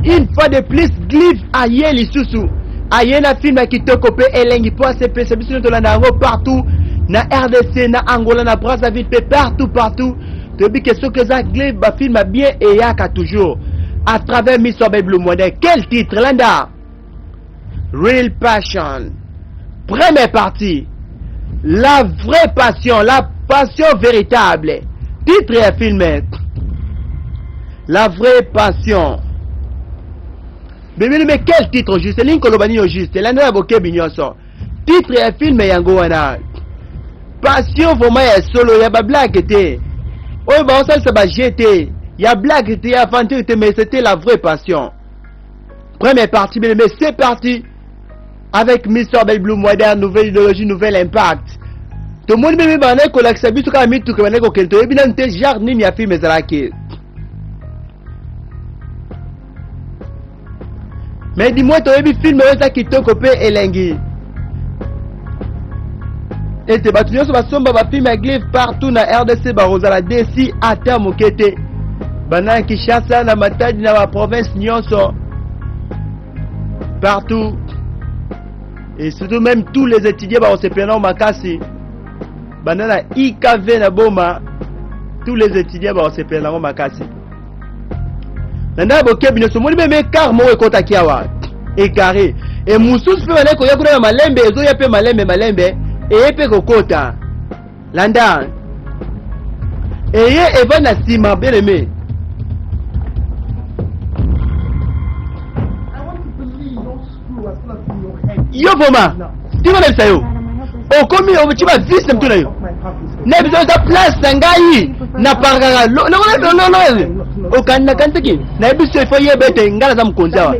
une fois de plus Glyph aye lisusu aye na film qui te copé elengi po ACP c'est biso to landa partout na RDC na Angola na Brazzaville partout to bi question que ça Glyph ba film bien et yaka toujours à travers Miss Obey Blue Model. Quel titre landa? Real Passion. Première partie. La vraie passion, la passion véritable. Titre et film. La vraie passion. Mais quel titre juste? Link Kolobani au juste. Landa boke bignonso. Titre et film yango wana. Passion vraiment est solo, ya ba blague te. Oh bah ça va jeter. Il y a blague, il y a aventure, mais c'était la vraie passion. Première partie, mais c'est parti. Avec Mr. Obey Blue Modern, nouvelle idéologie, nouvel impact. Tout le monde me dit que l'accepte tout comme tout comme que tu es bien te jardin ni a film ezalaki. Mais dis-moi tu as vu film ça qui te copé elengi. Et te battu sur basomba ba film Glyph partout na RDC baroza la DC ata mokete. Bana Kinshasa na Matadi na la province nyonso partout et surtout même tous les étudiants ba osepena makasi banana IKV na boma tous les étudiants ba osepena makasi nanda boke binyoso moni meme car mo ekota kiawa et carré et mususu pe bana ko yakuna na malembe ezo ya pe malembe et pe kokota landa et ye eva na sima bien aimé. Yo voma tu vas le yo o komi o chiba vise mtu na yo na bizo za place ngai na paranga no o kanna kantiki na biso fo yebete ngala za mkonza wa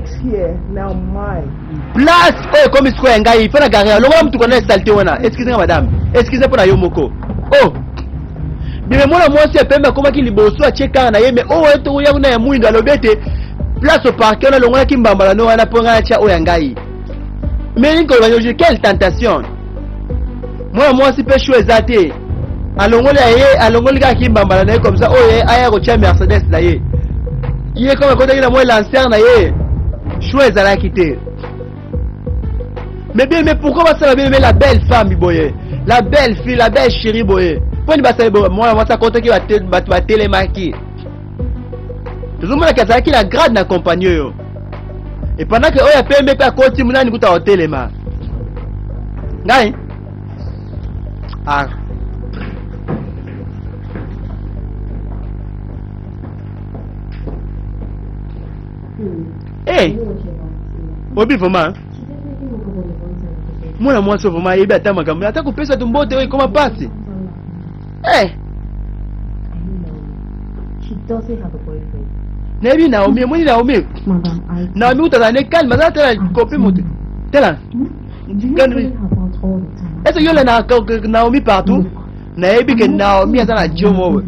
place o komi square ngai fona gare lo mtu kona salte wana excusez madame excusez pour na yo moko oh bime mona mwasi pembe koma ki liboso a cheka na yeme o eto ya na ya muindo alobete place au parquet na longa kimbamba no wana ponga cha o yangai. Mais quelle tentation. Moi si pécho ezate. Alongoli ka kimbamba na comme ça oh aya ko cha Mercedes na ye. Yé comme ko na moi lancer na ye. Choix ezala quitter. Mais pourquoi ça va la belle femme boye? La belle fille, la belle chérie boye. Poni ba ça moi ça compte ki va télémarquer. Tout le monde qui la grade na compagnie yo. Et pendant que oya pembe pa koti munani kuta hotelema. Ngai? Ah. Eh. Obi vraiment. Mwana mwasi vraiment yebi ata makambo. Ata kupesa tumbote wewe koma pasi. Eh. She doesn't have a boyfriend. Nabi Naomi, moi Naomi. Naomi utazane calme, ça tela copie moto. Tela. Est-ce que yole na Naomi partout? Nabi que Naomi azana jomo.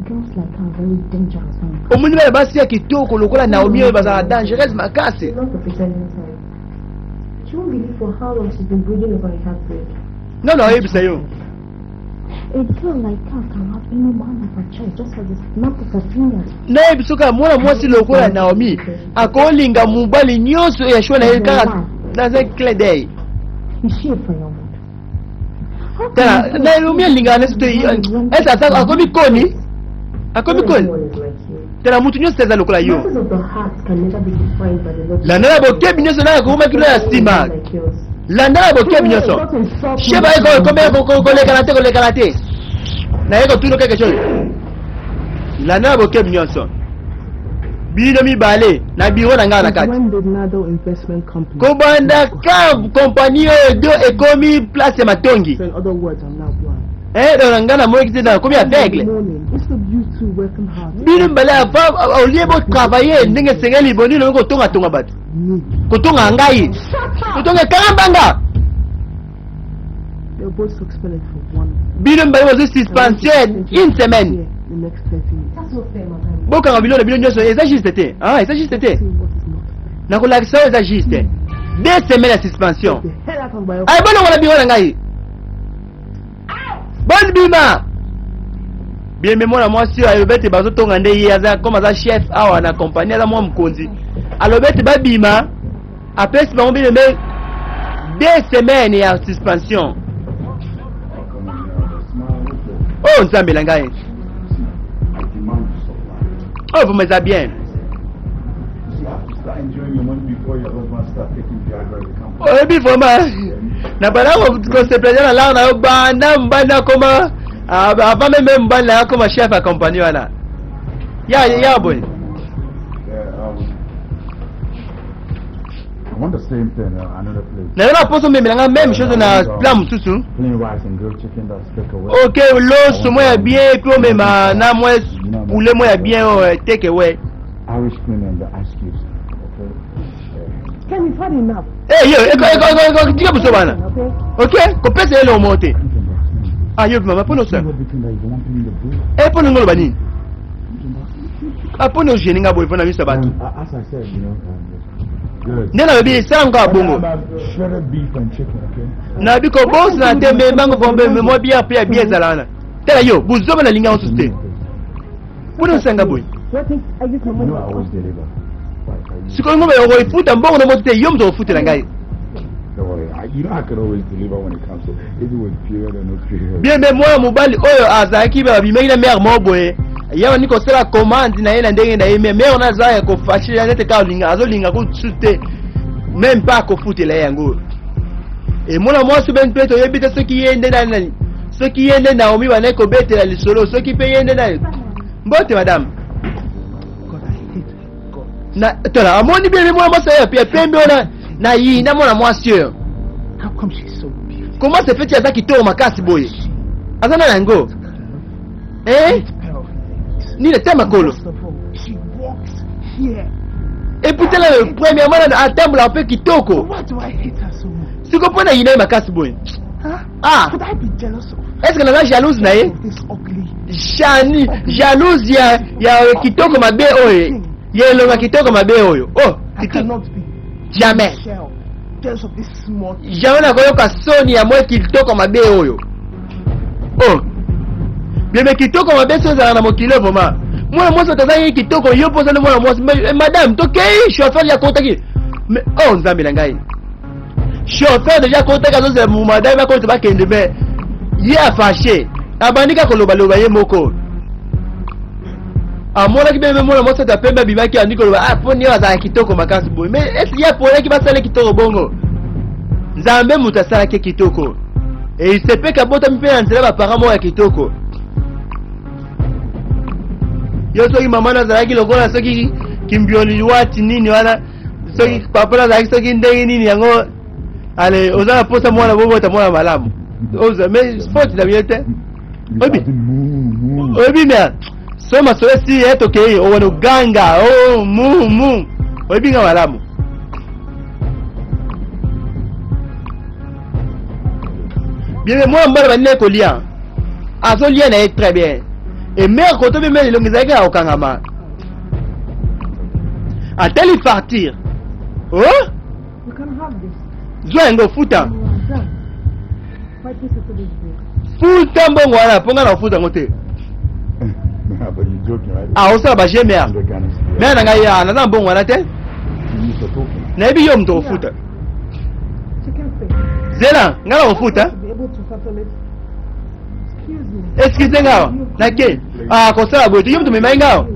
Girls like her are very dangerous. Omuni ba basi ya kitoko lokola Naomi ba za dangereuse makasi. She won't believe for how long she's been brooding over a heartbreak. Non, ebi sayo. A girl like her can have any man of her choice just as a snap of her fingers. Na ebi soka mwana mwasi lokola Naomi akolinga mubali nyonso ya shona heka na ze clé Is she a firewood? Tela, Naomi alinga nesto esa sasa akomi koni. Akomi koni. Tela mutu nyonso teza lokola yo. Matters of the heart can never be defined by the look. La nana boke binyoso na ko makilo ya sima. La nana boke binyoso. Sheba eko ko le karate. Na eko tuno quelque chose. La nana boke binyoso. Bino mi bale na biro na ngana kati. When did Nado Investment Company? Ko banda ka compagnie do ekomi place matongi. So in other words, I'm now blind. Do ngana mo kitenda komi aveugle. Instead of you two working hard. Bino bala fa au lieu de travailler ndenge sengeli boni lo ko tonga bat. Ko tonga ngai. Ko tonga karambanga. They're both suspended for one. Bino bala was suspension une semaine. Yeah, the next 30 minutes. That's not fair, madam. Boka ngabilo na bino nyoso eza juste te. Ah, eza juste te. See what is not. Na ko la ça eza juste. 2 semaines de suspension. The hell out of my Ay bono wala biro na ngai. Bon bima. bien mais moi si alobete bazo tonga nde ye aza comme aza chef awa na compagnie aza mwa mkonzi alobete babima apesi bango bien mais 2 semaines ya suspension oh nzambe la ngai oh vous me ça bien oh bi vraiment na bala ko se plaisir la na banda mbanda koma avant même mbanda comme chef à compagnie wana ya boy I want the same thing, another place. Na la poso même chose na plan mususu. Plain rice and grilled chicken that's take away. OK, l'os moi bien puis même na moi poulet moi bien take away. Irish cream and the ice cubes. Okay. Ken, you've had enough. Eh yo, tika buso bana. Okay? OK, ko pesa ile omote. Ah yo mama pono ça. Eh pono ngolo bani. Ah pono jeninga boy pona misa batu. As I said, you know, good. Nena bi sanga bongo. Shredded beef and chicken, okay? Na bi ko boss na tembe mango bombe mo bien pe bien zalana. Tela yo, buzo bana linga on suste. Pono sanga boy. So I think I just You know I remember. always deliver. Siko ngombe yo ifuta mbongo no mote yo mzo futa na ngai. Don't worry. You know I could always deliver when it comes to even with period or no period. Bien mais moi mobali oyo azaki ba bimeki na mère moboye. Yawa niko sala commande na yena ndenge na yeme mais on a za ko fashira nete ka linga azo linga ko sute même pas ko futela yango. Et moi se ben peto yebite ce qui yende na nani. Ce qui yende na omi bana ko betela lisolo ce qui paye yende na. Mbote madame. God, I hate God. Na tola amoni bien moi ça ya pembe ona na yi na mona moi sûr. How come she's so beautiful? Comment se fait ça qui to makasi boye? Azana yango. Eh? Ni le tema kolo. First of all, she walks here. Et putain là premièrement à table un peu kitoko. Why do I hate her so much? Siko pona yina makasi boy. Huh? Ah, Could I be jealous of est-ce que na jalouse na ye? of this ugly? Jalouse ya kitoko mabe oyo. Yelo na kitoko mabe oyo. Oh, I cannot be jamais. Michelle, jealous of this small. Jamais na koyoka soni ya moi kitoko mabe oyo. Oh. Bien mais kitoko mabe so za na mokilo vraiment. Moi so tazaki kitoko yo posa na moi madame tokei chauffeur ya kontaki. Mais oh nzambe na ngai. Chauffeur déjà kontaka zo za madame ba konta ba kende mais ya fâché. Abandika koloba loba ye moko. Amona ki bebe mona mosa ta pembe bimaki andiko loba ah poni wa za kitoko makasi boy. Mais est-ce ya pona ki basale kitoko bongo. Nzambe mutasala ke kitoko. Et il se peut kabota mpe na nzela ba paramo ya kitoko. Yo soki mama na zalaki lokola soki kimbioni wati nini wana soki papa na zalaki soki ndenge nini yango ale ozala posa mwana bobo ta mwana malamu. Oza mais sport la biete. Obi. Obi mia. Soma soesi eto ke o wono ganga o mu. Obi nga malamu. Bien moi mbala banne ko lia. Azo lia na très bien. Et mère quand on me met le ngizaka au kangama. A-t-elle partir? Oh? You can have this. Zwengo futa. You are done. Why take it to this day? Futa mbongo wana ponga na futa ngote. But you're joking, right? Ah osala ba jemea. Mais na ngai ya na mbongo wana te. You used to talking. Na bi yo mto futa. She can't say. Zela ngala futa. To be able to settle it. Excuse me. Excuse ngao. Na ke? Ah kosala bote yo mto me ngao.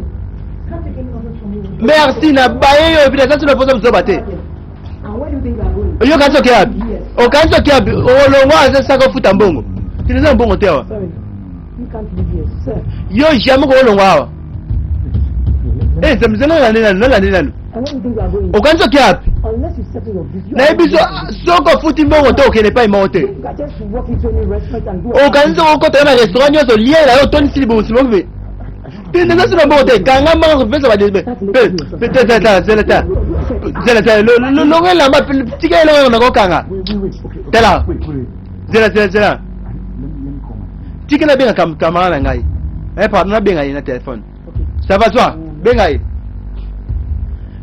Can't take any money from you. Merci na baye yo bila sasa tunapoza mzoba te. And where do you think we are going? Yo kanzo kiabi. O kanzo kiabi. O longwa sasa ko futa mbongo. Tineza mbongo tewa. Sorry. You can't leave here, sir. Yo jamais ko longwa hawa. Eh zamzana na nena. And where do you think we are going? Okanzo kiapi? Unless you settle your business. Na biso soko futi mbongo to kene pa imote. You can just walk into any restaurant and do Okanzo ko to na restaurant yo so liela yo toni silibo simobe. Tende na sina mbongo te kanga manga pesa ba desbe. Zelata. Lo ngela ma tika ile na ko kanga. Wait. Tela. Wait. Zela. Let me comment. Tika na benga kamera ngai. Pardon na benga na téléphone. Okay. Ça va toi? Benga yi.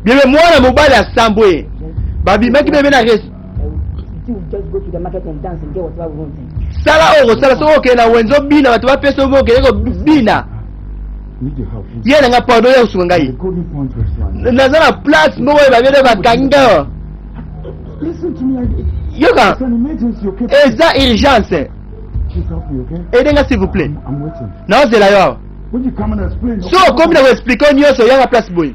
Bien mwana mobali asambwe. Babi maki bebe na res. You just go to the market and dance and get whatever we want. sala oko sala so okay na wenzo bina watu wapeso moke leko bina Need to help you. yena nga pardon ya usunga The ngai golden point restaurant. nazana place moko ba bele bakanga Listen to me. yoka It's an emergency, okay? eza urgence Please help me, okay? aidenga s'il vous plaît I'm waiting. naozela yo When you come and explain. so comme na expliquer nyonso yanga place boy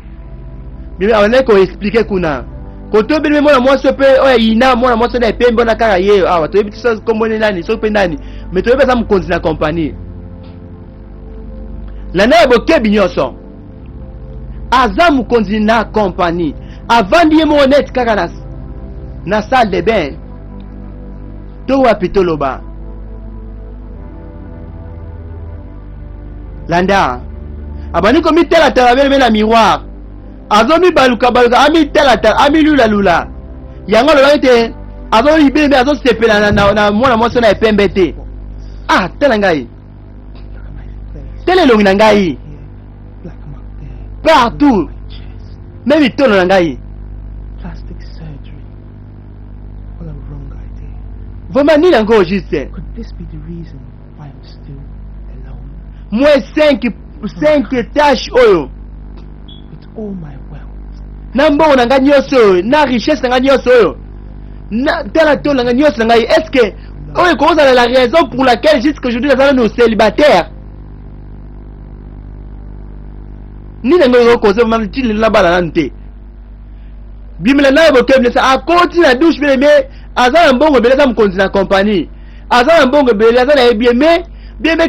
bibi awone ko expliquer kuna koto bibi mona mwasi pe oya ina mona mwasi na epembe na kaka yeyo awa to ebiti so kombone nani so pe nani mais to ebeza mukonzi na compagnie la na bokebi nyonso aza mukonzi na compagnie avandi ye mo net kaka na salle de bain to wapi toloba landa abani ko mitela tala bele na miroir azo mi baluka ami tela tala ami lula yango lo ite azo libebe azo sepela na mwana moso na epembe te ah tela ngai tele longi na ngai partout même tolo na ngai Plastic surgery. What a wrong idea. vraiment ni nango juste Could this be the reason why I'm still alone? moins 5 tâches oyo With all my wealth, na mbongo na ngai nyonso na richesse na ngai nyonso oyo na tela tolo na ngai nyonso na ngai est-ce que oyo kozala la raison pour laquelle jusqu'aujourd'hui nazala no célibataire ni nango yo kozo mama tili la bala nanu te bimela naye bokebile sa akoti na douche bele me aza na mbongo bele aza mokonzi na compagnie aza na mbongo bele aza na ebie me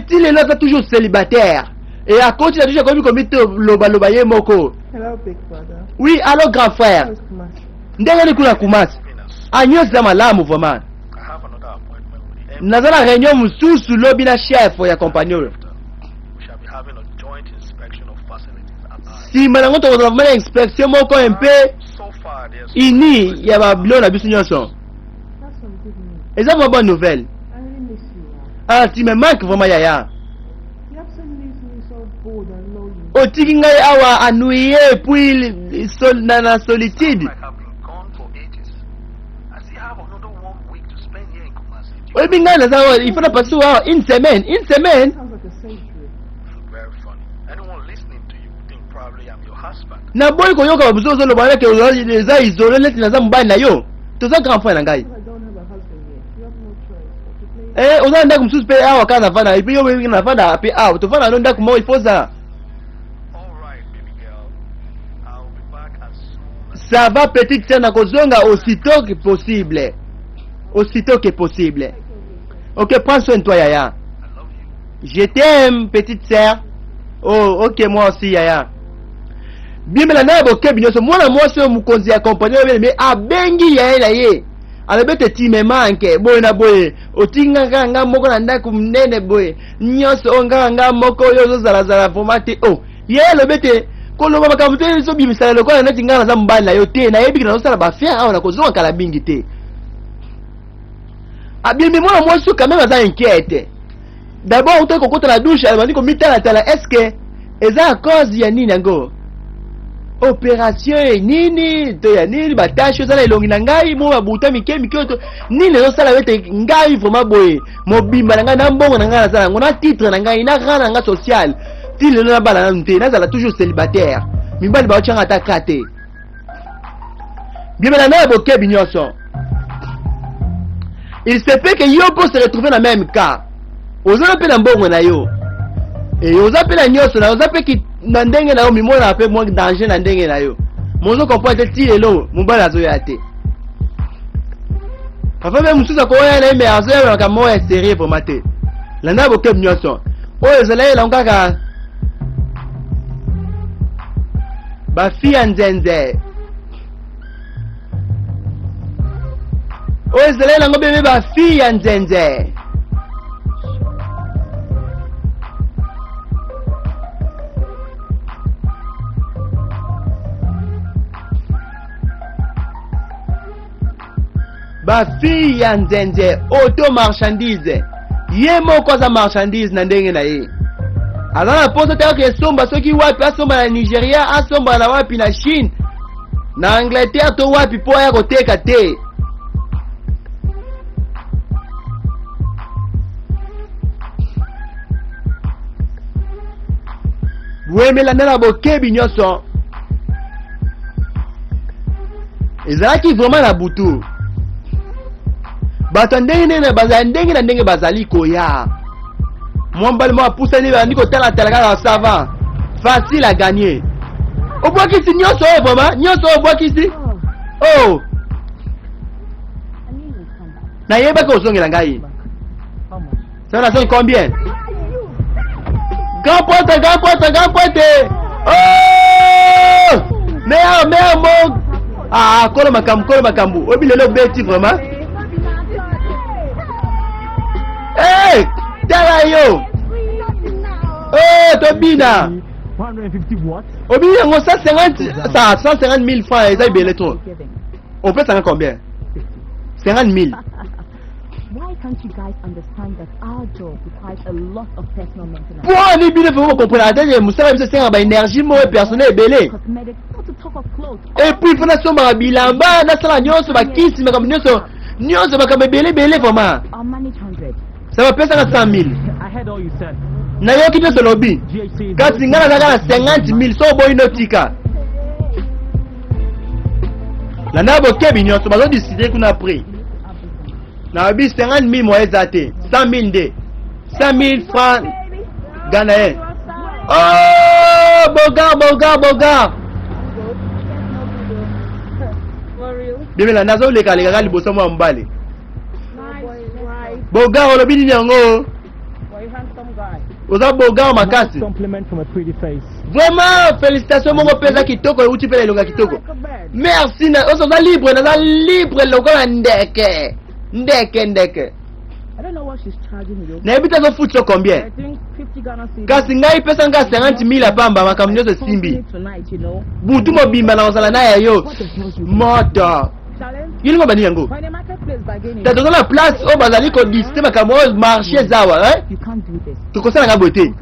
tili lelo aza toujours célibataire et akoti na douche akomi komi te loba ye moko hello, big brother. oui allo grand frère How's Kumasi? ndenge ni kuna kumasi anyonso eza malamu vraiment naza na réunion mosusu lobi na chef ya compagnie oyo nsima nango tokozala vraiment na inspection moko mpe ini ya babilo na biso nyonso That's some good news. eza vraiment bonne nouvelle I really miss you. ah tu me manques vraiment yaya You absolutely leave me so bored and lonely. otiki ngai awa anuye puis na solitude oyebi ngai naza awa il faut na passe awa une semaine Sounds like a sanctuary. naboyi koyoka babusu ozoloba neke eza isole neti naza mobali na yo toza grand frère na ngai I don't have a husband yet. You have no choice but to play. oza na ndako mosusu mpe awa kaka navanda epuis yo oyebi navanda mpe awa tovanda no ndako moko ifoza ça va petite sœur nakozonga aussitôt que possible ok prends soin de toi yaya je t'aime petite sœur oh ok moi aussi yaya bimela naye bokebi nyonso mwana mwasi oyo mokonzi ya kompagnie oyo me abengi yaye na ye alobi ete ti me manke boye na boye otinga kaka nga moko na ndako monene boye nyonso oyo kaka nga moko oyo ozozalazala vraimen te o ye alobi ete koloba makambo te ezobimisana lokola neti ngai naza mobali na yo te nayebi ke nazosala bafere awa nakozonga kala mingi te abimi mwana mwasi quand même aza inquiète d'abord utoki kokota na douche abandi komitalatala est ce que eza a cause ya nini yango opération nini to ya nini batashe ozala elongi na ngai mo babuta mike oyo nini ezosala bete ngai vraimen boye mobimba na ngai na mbongo na ngai nazala yango na titre na ngai na rang na ngai social ti lelo na bala nanu te nazala toujours célibataire mibali baotyanga ata ka te bimela naye bokebi nyonso il se peut que yo mpo se retrouver na même cas oza mpe na mbongo na yo oza mpe na nyonso na oza mpe na ndenge na yo mimona mpe mwa danger na ndenge na yo mozo comprendre te ti lelo mobali azoya te parfois mpe mosusu akoya na ye me azoya makambo moko ya sérieux vraimen te landa bokebi nyonso oyo ezala yelango kaka bafille ya nzenze oyo ezala yelango bebe bafille ya nzenze bafille ya nzenze auto marchandise ye moko aza marchandise na ndenge na ye aza na mposa te kaka esomba soki wapi asomba na nigeria asomba na wapi na chine na angleterre to wapi mpo aya koteka te boyemela na bokebi nyonso ezalaki vraiment na butu bato ndenge na ndenge bazali koya mwambali mwa pusani bandi kotala kaka sava facile à gagner obwakisi nyonso oyo vraiment nyonso obwakisi oh nayebaki ozongela ngai ça na sonne combien grand pointe oh meilleur mot ah kolo makambu obi lelo beti vraiment eh tala yo oh tobina 150 watts. obi yango 150 000 francs eza ibele trop on peut savoir combien 50 000. Why can't you guys understand that our job requires a lot of personal maintenance? Pour ni bien faut comprendre que musala biso senga ba énergie mo personnel belé. Cosmetics, not to talk of clothes. Et puis faut na soma bilamba na sala nyonso ba kisi makam nyonso makam belé vraiment. I'll manage 100. Ça va pesa na 100 000. I heard all you said. Na yo kito so lobby. Kasi ngana kaka 50 000 so boy notika. La nabo kebi nyonso bazo décider kuna après. Na bi 50 000 moyens até 100 000 de 100 000 francs ghanéens. Oh boga bien la nazo le kale liboso mwa mbale boga olobi nini yango oza boga makasi Compliment from a pretty face. vraiment félicitations mongo pesa kitoko uti pele longa kitoko merci na oza libre lokola ndeke. I don't know what she's charging you. Na ebita zo foot combien? I think 50 Ghana cedis. Kasi ngai pesa nga 50 000 apamba makamnyo zo simbi. Tonight, you know. Butu mo bimba na osala na ya yo. What the hell you Moto. challenge? Yini ngo bani yango? When the marketplace bargaining. Ta tozo na place o bazali ko disite makambo marché zawa, hein? You can't do this. To kosala nga beauté.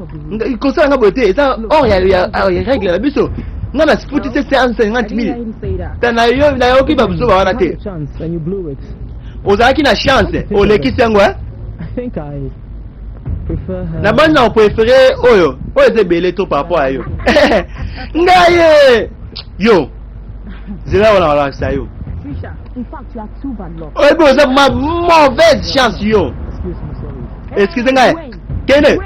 Kosala nga beauté, ça or ya règle la biso. Nga na foot c'est 50 I 000. didn't hear him say that. Ta na yo ki ba buso ba wana You had te. a chance and you blew it. Ozalaki na chance, olekisi yango, hein? I think I prefer her. Na bani na préféré oyo ze belé to par rapport à yo. Ngaye yo. Zela wala sa yo. Trisha. In fact, you are too bad luck. Oye bo za ma mauvaise chance yo. Excuse me, sorry. Excusez ngai. Kene.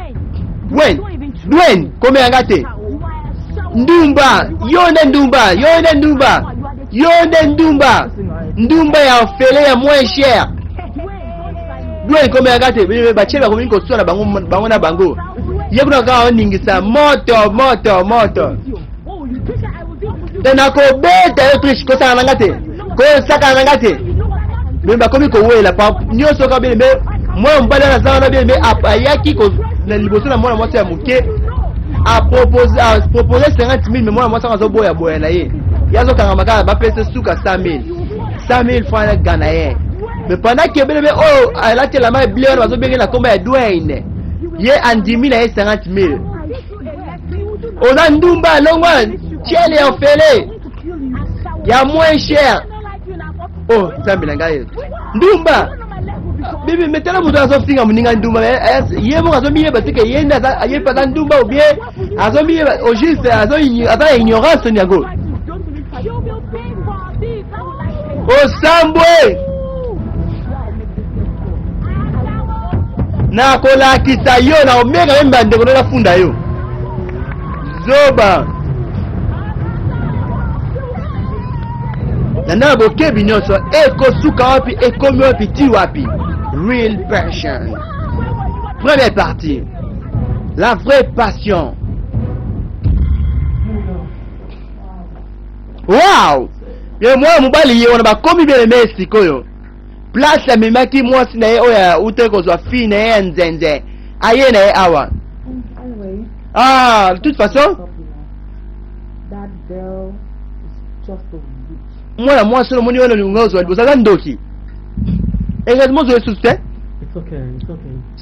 Dwen, kome ngate. Ndumba, yo ne ndumba. Ndumba ya fele ya moins cher. Dwen kome ngate, ba cheba komi ko sona bango na bango. Ye kuna ka oningisa moto. Tena ko beta yo trish ko saka ngate. Ko saka ngate. Memba komi ko wela pa nyoso ka bele moi mbala na sana na bele apayaki ko na liboso na mwana mwasi ya muke a proposer 50 000 mais mwana mwasi azo boya na ye. Yazo kanga makala ba pese suka 100 000 francs ghanéens. Mais pendant que bele oh elle a tellement la blé bazo benga na komba ya Dwayne. Ye andimi na ye 50 000. Ona ndumba longwa chele ya fele ya moins cher. Oh, Zambia ngai. Ndumba. Bibi metela mutu azofinga muninga ndumba. Ye mo azomiye batike yenda aye pata ndumba ou bien azomiye au juste azo ignorance nyago. Osambwe. Na kola kitayo na omega memba ndeko na funda yo. Zoba. Na bokebi nyonso ekosuka wapi ekomi wapi ti wapi. Real passion. Première partie. La vraie passion. Wow! Ye mwa mubali ye wana bakomi bele mesi koyo. Place la memaki mwasi na ye oya uteko zwa fi na ye nzenze. Aye na ye awa. Anyway, Ah, de toute façon, that girl is just a witch. mwana mwasi no moni wana lungozo alibosa ndoki. Exactement zo succès. It's okay.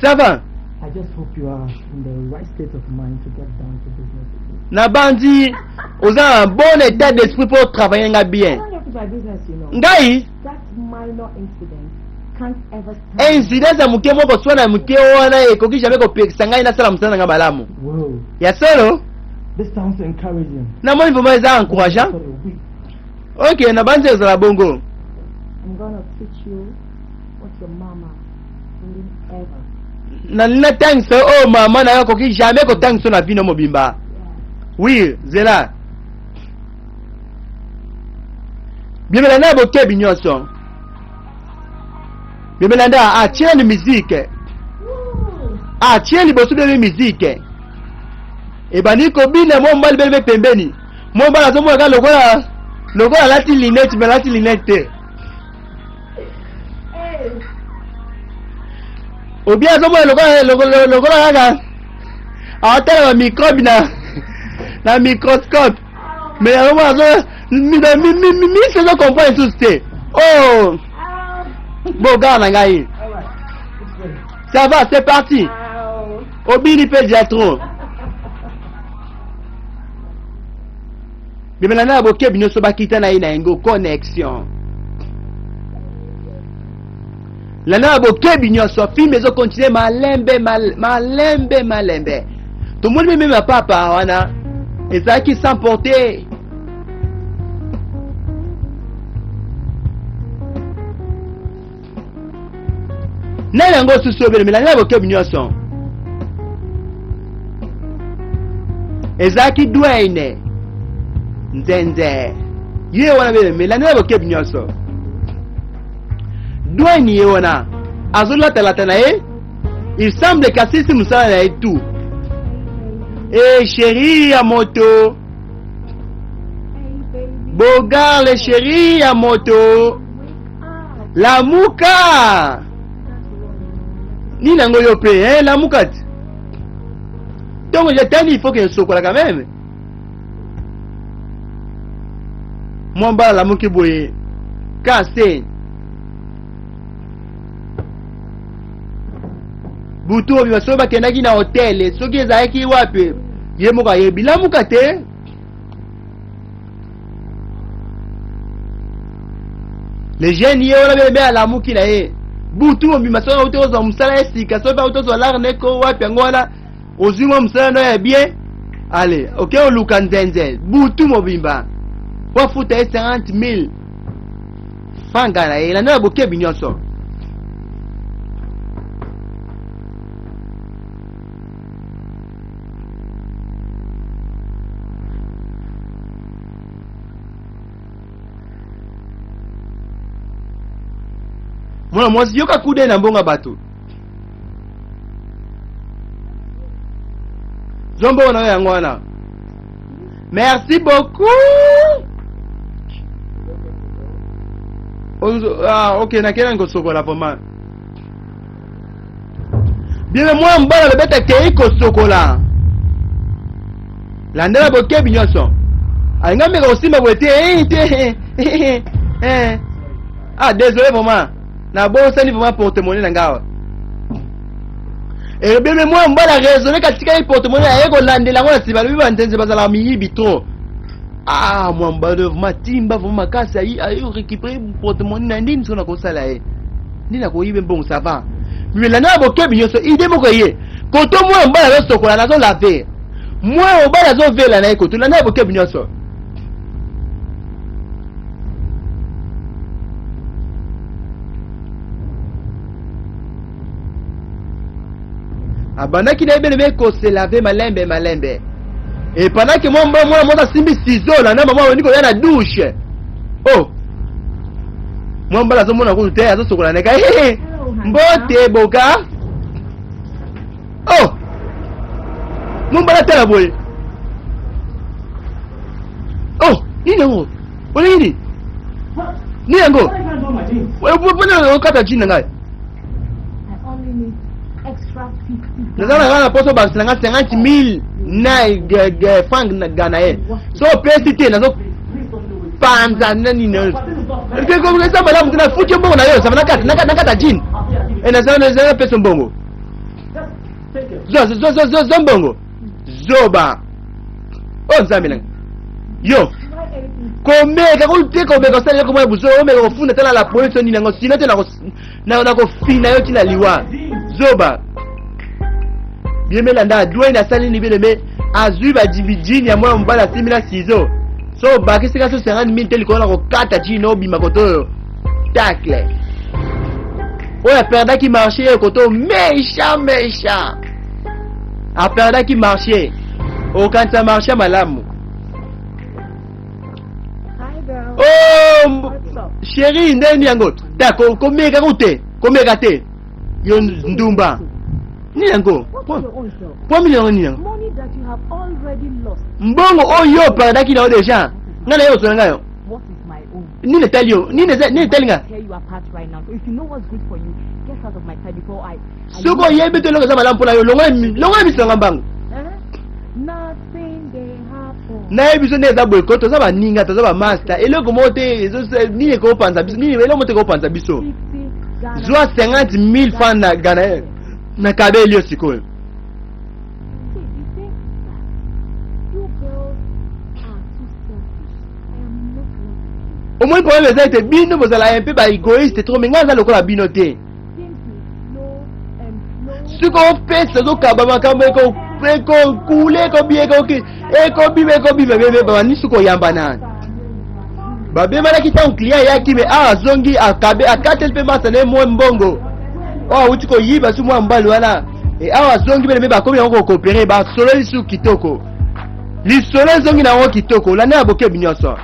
Ça va? I just hope you are in the right state of mind to get down to business. Na bandi oza un bon état d'esprit pour travailler nga bien. I don't have to buy business, you know. Ngai That minor incident can't ever stand. incidence ya muke moko swana muke wana ekoki jamais kopekisa ngai nasala mosala nga malamu. Whoa. Ya solo This sounds encouraging. Na moi vraiment ça encourageant. For a week. OK, na banze za la bongo. I'm gonna teach you what your mama wouldn't ever. Na lina thanks oh mama na yako ki jamais ko thanks na vino mobimba. Oui, zela. Bimelanda boke binyoso. Bimelanda achia ni musique. Achia ni bosu de musique. E baniko bina mo mbali bebe pembeni. Mo mbala zo mo ga lokola lati linette me lati linette. Obia zo mo lokola ga. Atela microbe na microscope. Mais à moi mi se zo comprendre tout ça. Oh. Bon gars na ngai. Ça va, c'est parti. Obini pédiatro. Bimelana boke binyoso bakita na ina ngo connexion. Lana boke binyoso film ezo continuer malembe. Tout le monde même ma papa wana ezaki s'emporter. Nana ngo susobele melana boke binyoso. Ezaki Dwayne Nzenze ye wana bele melana boke binyoso. Dwayne ye wana azola talata na ye. Il semble qu'assisi musala na tout. Eh chérie à moto. Bogar le chérie à moto. La muka. Ni nango yo pe hein la mukat. Donc je t'ai dit il faut que je sois quand même. Mon bas la muki boye. Cassé. Buto bi basoba kendaki na hotel soki ezaki wapi ye moka ye bilamu kate les jeunes ye wala bebe ala muki na ye butu bi masona utozo musala esika soba utozo larne ko wapi ngola ozimo musala no ya bien allez OK on luka nzenze butu mobimba wafuta 50,000 fanga na ye la na boke binyoso. Mwana mwasi yoka kude na mbonga bato. Zombo na yango wana. Merci beaucoup. OK na kena ngo sokola vraiment. Bien moi mbala lebeta ke iko sokola. Landela boke binyoso. Alinga meka osimba boete Ah désolé vraiment. Na bon ça ni vraiment porte-monnaie na ngawa. Et bébé moi mbala raisonner katika porte-monnaie ayeko landela ngona sibala biba ntenze bazala miyibi trop. Ah moi mbala matimba vraiment kasi ayo récupérer porte-monnaie na ndini sona ko sala e. Ndina ko yibe mbongo ça va. Mais la na boke binyoso ide moko ye. Koto moi mbala lo sokola na zo laver. Moi mbala zo vela na eko to na boke binyoso. Abana qui n'a bien ko se laver malembe. Et pendant que moi simbi ciseaux là na maman on dit ko ya na douche. Oh. Moi mbala zo mona ko te azo sokola neka. Mbote boka. Oh. Mon mbala tela boy. Oh, nini ngo? Ole nini? Ni ngo. Wewe mbona ukata chini ngai? I only need extra 50. Nazana kana poso ba 50,000 na franc na Ghana e. So pesite nazo panza nani ne. Ke ko ngesa bala mkina fuche mbongo na yo sa nakata jini. Na sana peso mbongo. Zo mbongo. Zoba. Oh nzamela. Yo. Komeka komeka sala ko mwe buzo omeka ko funda tala la police ni nango sina tena na ko fina yo tina liwa. Zoba. Bien melanda Dwayne asali ni bele me azui ba dividini ya mwana mobala simila ciseau so bakisika so 50,000 te likolo na kokata chino obima koto tacle oyo aperdaki marché ye koto méchant aperdaki marché okanisa marché malamu. Oh chérie ndeni yango ta komeka kote komeka te yo ndumba ni yango po million ni yango Money that you have already lost. mbongo oyo pardaki na deja ngana yo so ngayo What is my own? ni ne tell you ni ne tell nga Tear you apart right now. So if you know what's good for you, get out of my sight before I suko yebe to longa za malampo na yo longa mi songa mbango nothing they happen. na ebiso ne za boyko to za ba ninga to za ba master eloko mote ezo ni ko panza biso ni eloko mote ko panza biso 50 Ghana. zwa 50,000 francs na Ghana na kabeli yo sikoyo. See, you think that you girls are too selfish. I am not like you. Au moins problème eza ete bino bozala un peu ba égoïste trop mais ngaza lokola bino te Simply flow and flow. suko opesa ozokaba makambo ekokule ekobima bebe babani suko oyamba nani babemalaki ntango client eyaki me awa azongi akateli mpe masa na ye mwa mbongo oyo awuti koyiba su mwa mobali wana awa azongi bene mpe bakomi yango kokopere basololi su kitoko lisolo ezongi na yango kitoko olanda ya bokebi nyonso.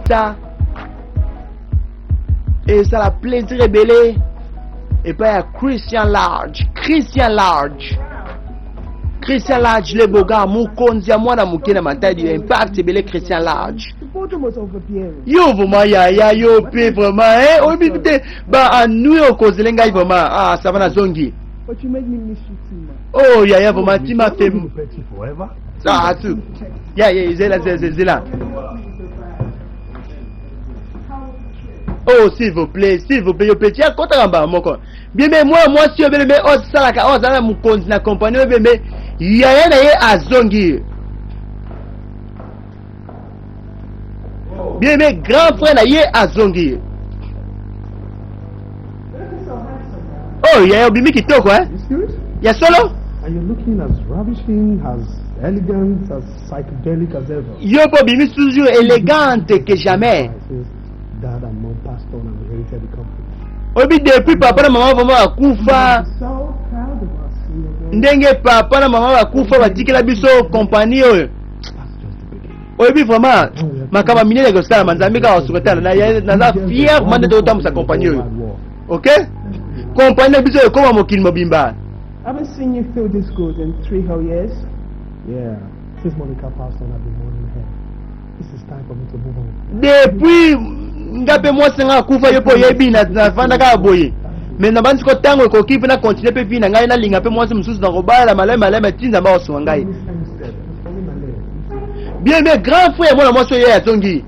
Ça et ça la plaisir ébélé et pas à Christian Large le boga mukonzi ya mwana mukena matadi impact ébélé Christian Large yo vraiment ya yo pe vraiment obi te ba anu yo kozele ngai vraiment ça va na zongi But you made me miss you too much. oh ya vraiment tu m'as fait Petty forever. ça tout ya zela oh s'il vous plaît yo petit ya kota kamba moko bien mais moi si yo bien mais oh salaka oh zala mukonzi na compagnie bien mais ya na ye azongi bien mais grand frère na ye azongi oh ya bimi kitoko You serious? ya solo And you're looking as ravishing, as elegant, as psychedelic as ever. yo po bimi toujours élégante que jamais. Dad and mom passed on and inherited the company. Obi depuis papa na mama vraiment akufa So proud of us. You know, ndenge papa na mama akufa batikela biso compagnie oyo that's just the beginning. oyebi vraiment makaba minene kosala manzambi kaka wasukotala naza fier mande totambusa compagnie oyo ok compagnie biso ekoma mokili mobimba. I haven't seen you feel this good in 3 whole years. Yeah, since Monica passed on, I've been mourning her. This is time for me to move on. Depuis ngape mwasi nga akufa yo po oyebi nafanda kaka boye mais nabandi siko ntango ekoki mpe na continue mpe vi na ngai nalinga mpe mwasi mosusu na kobala malema tinza mba kosunga ngai bien mais grand frère mwana mwasi oyo azongi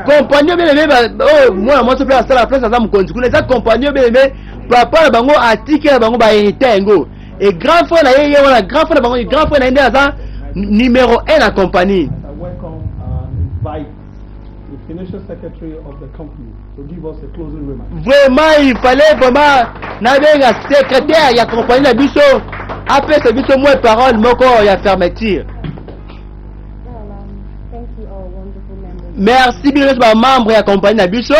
compagnie obeleme mwana mwasi mpe asala place aza mokonzi kuna eza compagnie obeleme papa na bango atikela bango baherita yango et grand frère na ye wana grand frère na bango grand frère na ye nde aza numéro 1 na compagnie. I welcome invite the financial secretary of the company to give us a closing remark. Vraiment il fallait vraiment nabenga secrétaire ya compagnie na biso apesa biso mwa parole moko ya fermeture. Thank you all wonderful members. Merci bien ba membre ya compagnie na biso.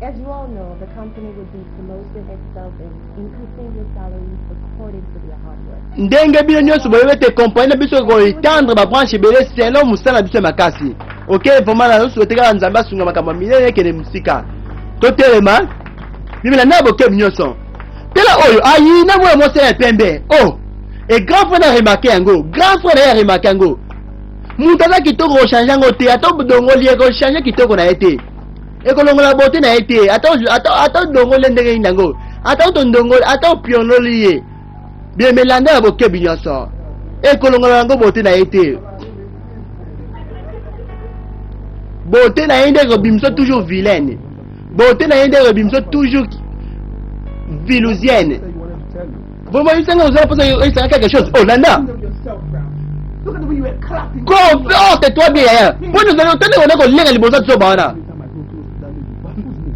As you all know, the company will be promoting itself and increasing your salaries according to their hard work. Ndenge bino nyonso boyebe te compagnie na biso ko étendre ba branche ebele selon musala biso makasi. Ok vraiment na souhaiter ka nzamba sunga makambo minene kene musika. Totelema bimela na boke nyonso. Tela oyo ayi na mwa mose ya pembe. Oh et grand frère na remarqué yango. Grand frère na remarqué yango. Mutaza kitoko changer ngo te ato dongo lié ko changer kitoko na été. Ekolongola bote na été ato dongo lendenge ndango. Ato ndongo ato piono lié. Bien melanda ya boke nyonso. Ekolongola ngo bote na été. Beauté na yende robimso toujours vilaine. Beauté na yende robimso toujours vilousienne. Vraiment il s'en a posé quelque chose. Oh Nanda. Look at the way you were clapping. Tais-toi bien. Pour nous allons tenir on a qu'on lègue les bons bana. Every time I go close to that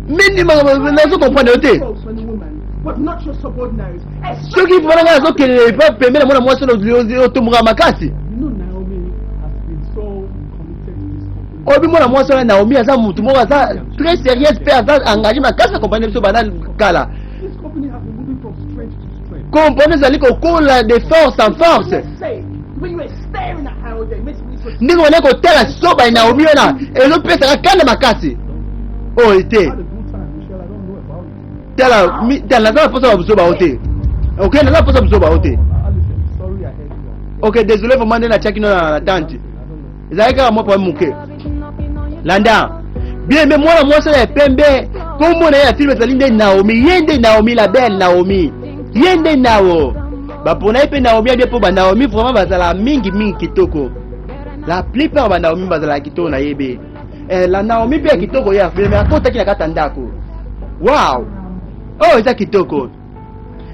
lady, Minimum na so comprendre te. close when the woman but not your subordinates. Soki vraiment nga azokende pa pembeni mwana mwasi otomboka makasi. You know Naomi has been so committed to this company. Obi mwana mwasi wana Naomi aza mutu moko aza très sérieux pe aza engagé makasi na compagnie biso bana kala. This company has been moving from strength to strength. Compagnie ezali kokola de force en force. Say, when you were staring at her all day, makes me so. Ndenge wana kotala soba Naomi wana elopesaka kanda makasi. Oh ete. I had a good time, Michelle. I don't know about you. Tala naza posa busoba ote. Okay, naza posa busoba ote. Alison, sorry I had you. Okay, désolé vraiment nde na chaki na tante. I don't know. Ezali kaka mwa problème muke. Landa. Bien mais mwana mwasi ya pembe. Kombo na ya film ezali nde Naomi, yende Naomi la belle Naomi. Yende nawo. Ba pona pe Naomi bien po ba Naomi vraiment bazala mingi kitoko. La plupart ba Naomi bazala kitoko na yebe. La Naomi bien kitoko ya film akotaki na kata ndako. Wow. Oh, eza kitoko.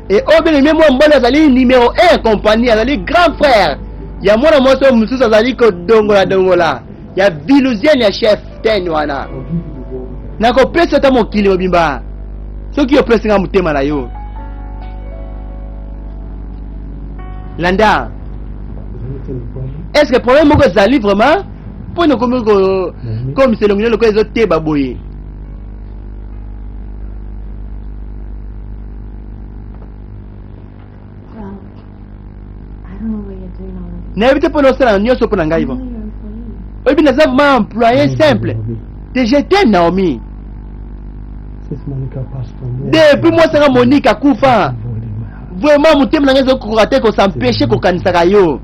Et oh bien même moi mbona azali numéro 1 compagnie, azali grand frère. Ya mwana mwasi mususu azali ko dongola. Ya viluzienne ya chef ten wana. Na ko pesa ta mokili obimba. Soki yo pesa nga mutema na yo. Landa. Est-ce que le problème moko ezali vraiment pour nous comme c'est l'onglet loko ezote baboye. Well, I don't know what you're doing all of Na éviter pour nous ça nyonso pour ngai this. bon. I'm your employee. Obi na za vraiment employé simple. Te jeter Naomi. Since Monica passed on, Depuis moi ça Monique akufa. void in my heart. Vraiment mutema na ngezo kokate ko s'empêcher ko kanisaka yo.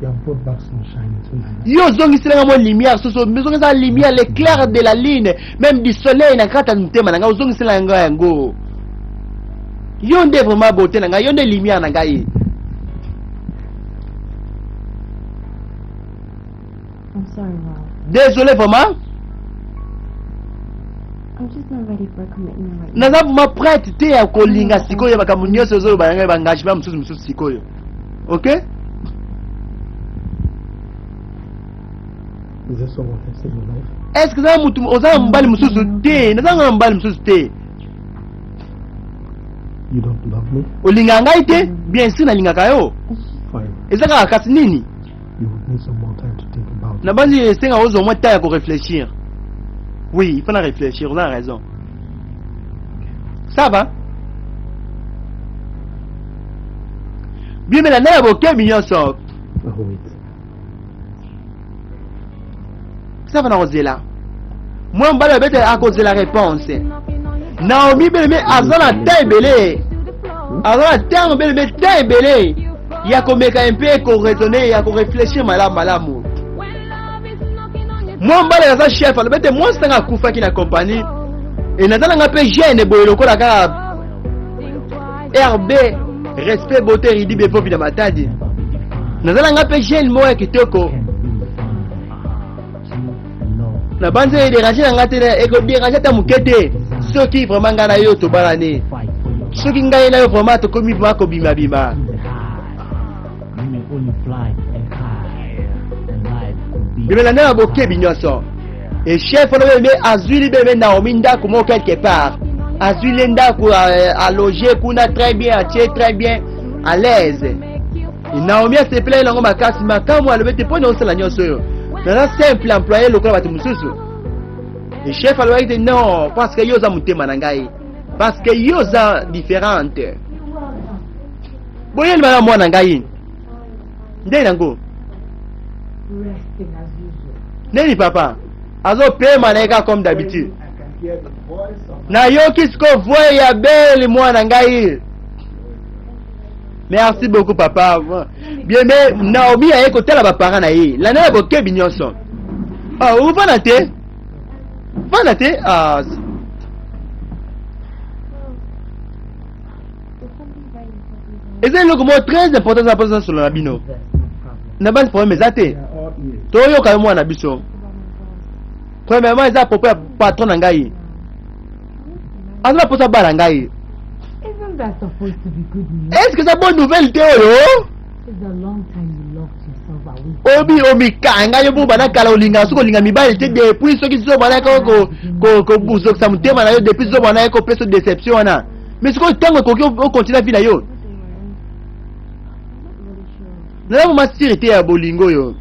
You have brought back sunshine into my life. Yo zongi sila mo lumière soso zongi sa lumière l'éclair de la lune même du soleil na kata mutema na nga zongi sila nga yango. Yo nde vraiment beauté na nga yo nde lumière na ngai. I'm sorry, Ralph. Désolé vraiment. I'm just not ready for a commitment right now. Naza vraiment prête te ya kolinga sikoyo bakamu nyonso zo ba nga ba engagement mususu sikoyo. OK? Is this someone else in your life? Est-ce que ça mutu oza mbali mususu te? Naza nga mbali mususu te. You don't love me? Olinga ngai te? Bien sûr nalinga yo. Fine. Ezaka kasi nini? You would need some more time to think about it. Na basi esenga ozo moins temps pour réfléchir. Oui, il faut en réfléchir, on a raison. Ça va? Bien mais la naya boke mignon so. Oh, wait. Ça va na ozela. Moi mbala bete à cause de la réponse. Naomi beleme azala tembele. Azala tembele tembele. Ya komeka un peu ko raisonner, ya ko réfléchir malamu. Moi mbala za chef, ale bete moi sanga kufa ki na compagnie. Et nazala nga pe gêne boye lokola ka RB respect beauté ridi be popi na matadi. Nazala nga pe gêne mo kitoko. Na banze déranger nga te e ko déranger ta mukete. Soki vraiment nga na yo to balane. Soki nga na yo vraiment to komi vraiment ko bima bima. Bimela na boke binyoso. Et chef on be azuli bebe Naomi ndako mo quelque part. Azuli ndako à loger kuna très bien, très bien à l'aise. Et Naomi se plaît lango makasi makamu alobete pona osala nyoso yo. Na simple employé lokola batu mususu. Et chef a dit non parce que yo za mutema na ngai. Parce que yo za différente. Boyel bana mwana ngai. Ndé nango. Resting as usual. Neni papa. Azo pema na eka comme d'habitude. I can hear the voice of Na yo kisko voye ya belle mwana ngai. Merci beaucoup papa. Bien mais Naomi a écouté la parents na ye. La na boke binyonso. Ah, où va te? Va te? Ah. There's something very important. Et c'est le comment très important ça passe sur la bino. Na pas de problème ezate. they are all ears. Toyo ka mwana biso. Premièrement, eza propre patron na ngai. Azala posa bala ngai. Isn't that supposed to be good news? Est-ce que c'est bonne nouvelle te oyo? It's a long time you locked yourself away. Obi kanga yo buba na kala olinga suko linga mibali te depuis soki zo bana ko buzo sa mutema na yo depuis zo bana ko peso déception na. Mais ce qu'on tente qu'on continue à vivre yo. I'm not really sure. N'a pas sécurité à bolingo yo.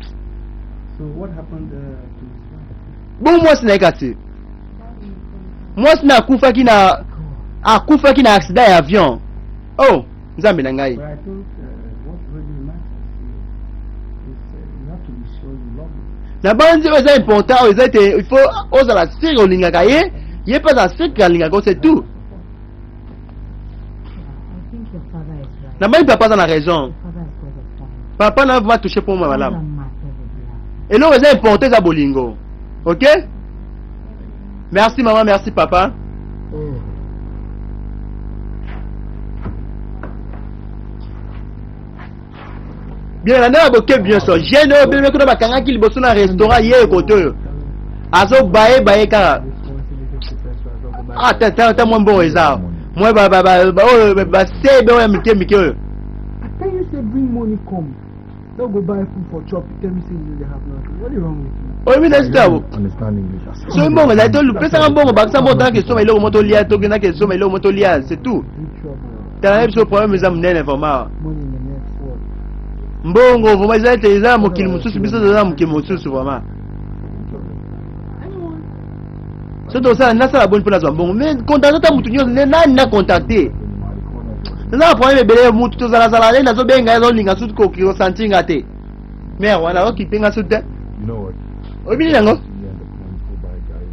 So what happened to his wife? Bon moi c'est cassé. Moi c'est na kufa qui na akufa qui na accident d'avion. Oh, nzambe na ngai. But I think what really matters is you have to be sure you love him. Na banzi c'est important, il faut oser la série olinga kaye. Il pas la série olinga ko c'est tout. I think your father is right. Na mai papa a raison. Your father is God of fire. Papa n'a pas touché pour moi All madame. that matters is love. Et là c'est important ça bolingo. OK? Merci maman, merci papa. Oh. Bien là na boké bien so. J'ai no bébé ko ba kanga ki liboso na restaurant hier côté. Azo bae ka. Ah ta mo bon eza. Moi ba sebe o mike o. I tell you say bring money come. Don't go buy food for chop. You tell me say you have nothing. What is wrong with you? O mi nesta o. Understand English. So bon la to lu pesa bon ba sa bon tant que so mai lo moto lia to gina que so mai lo moto lia, c'est tout. Big trouble. T'as un problème mes am nene vraiment. Money in the next world. Mbongo vraiment ça te za mokili mususu biso za mokili mususu vraiment. So to ça na ça bonne pour la mbongo mais contacter ta mutu nyo na contacter. Na problème bele mutu to za za na zo benga zo linga sutu ko ki sentinga te. Mais wana o ki penga sutu. You know what? Obi nango. You end up going to buy a guy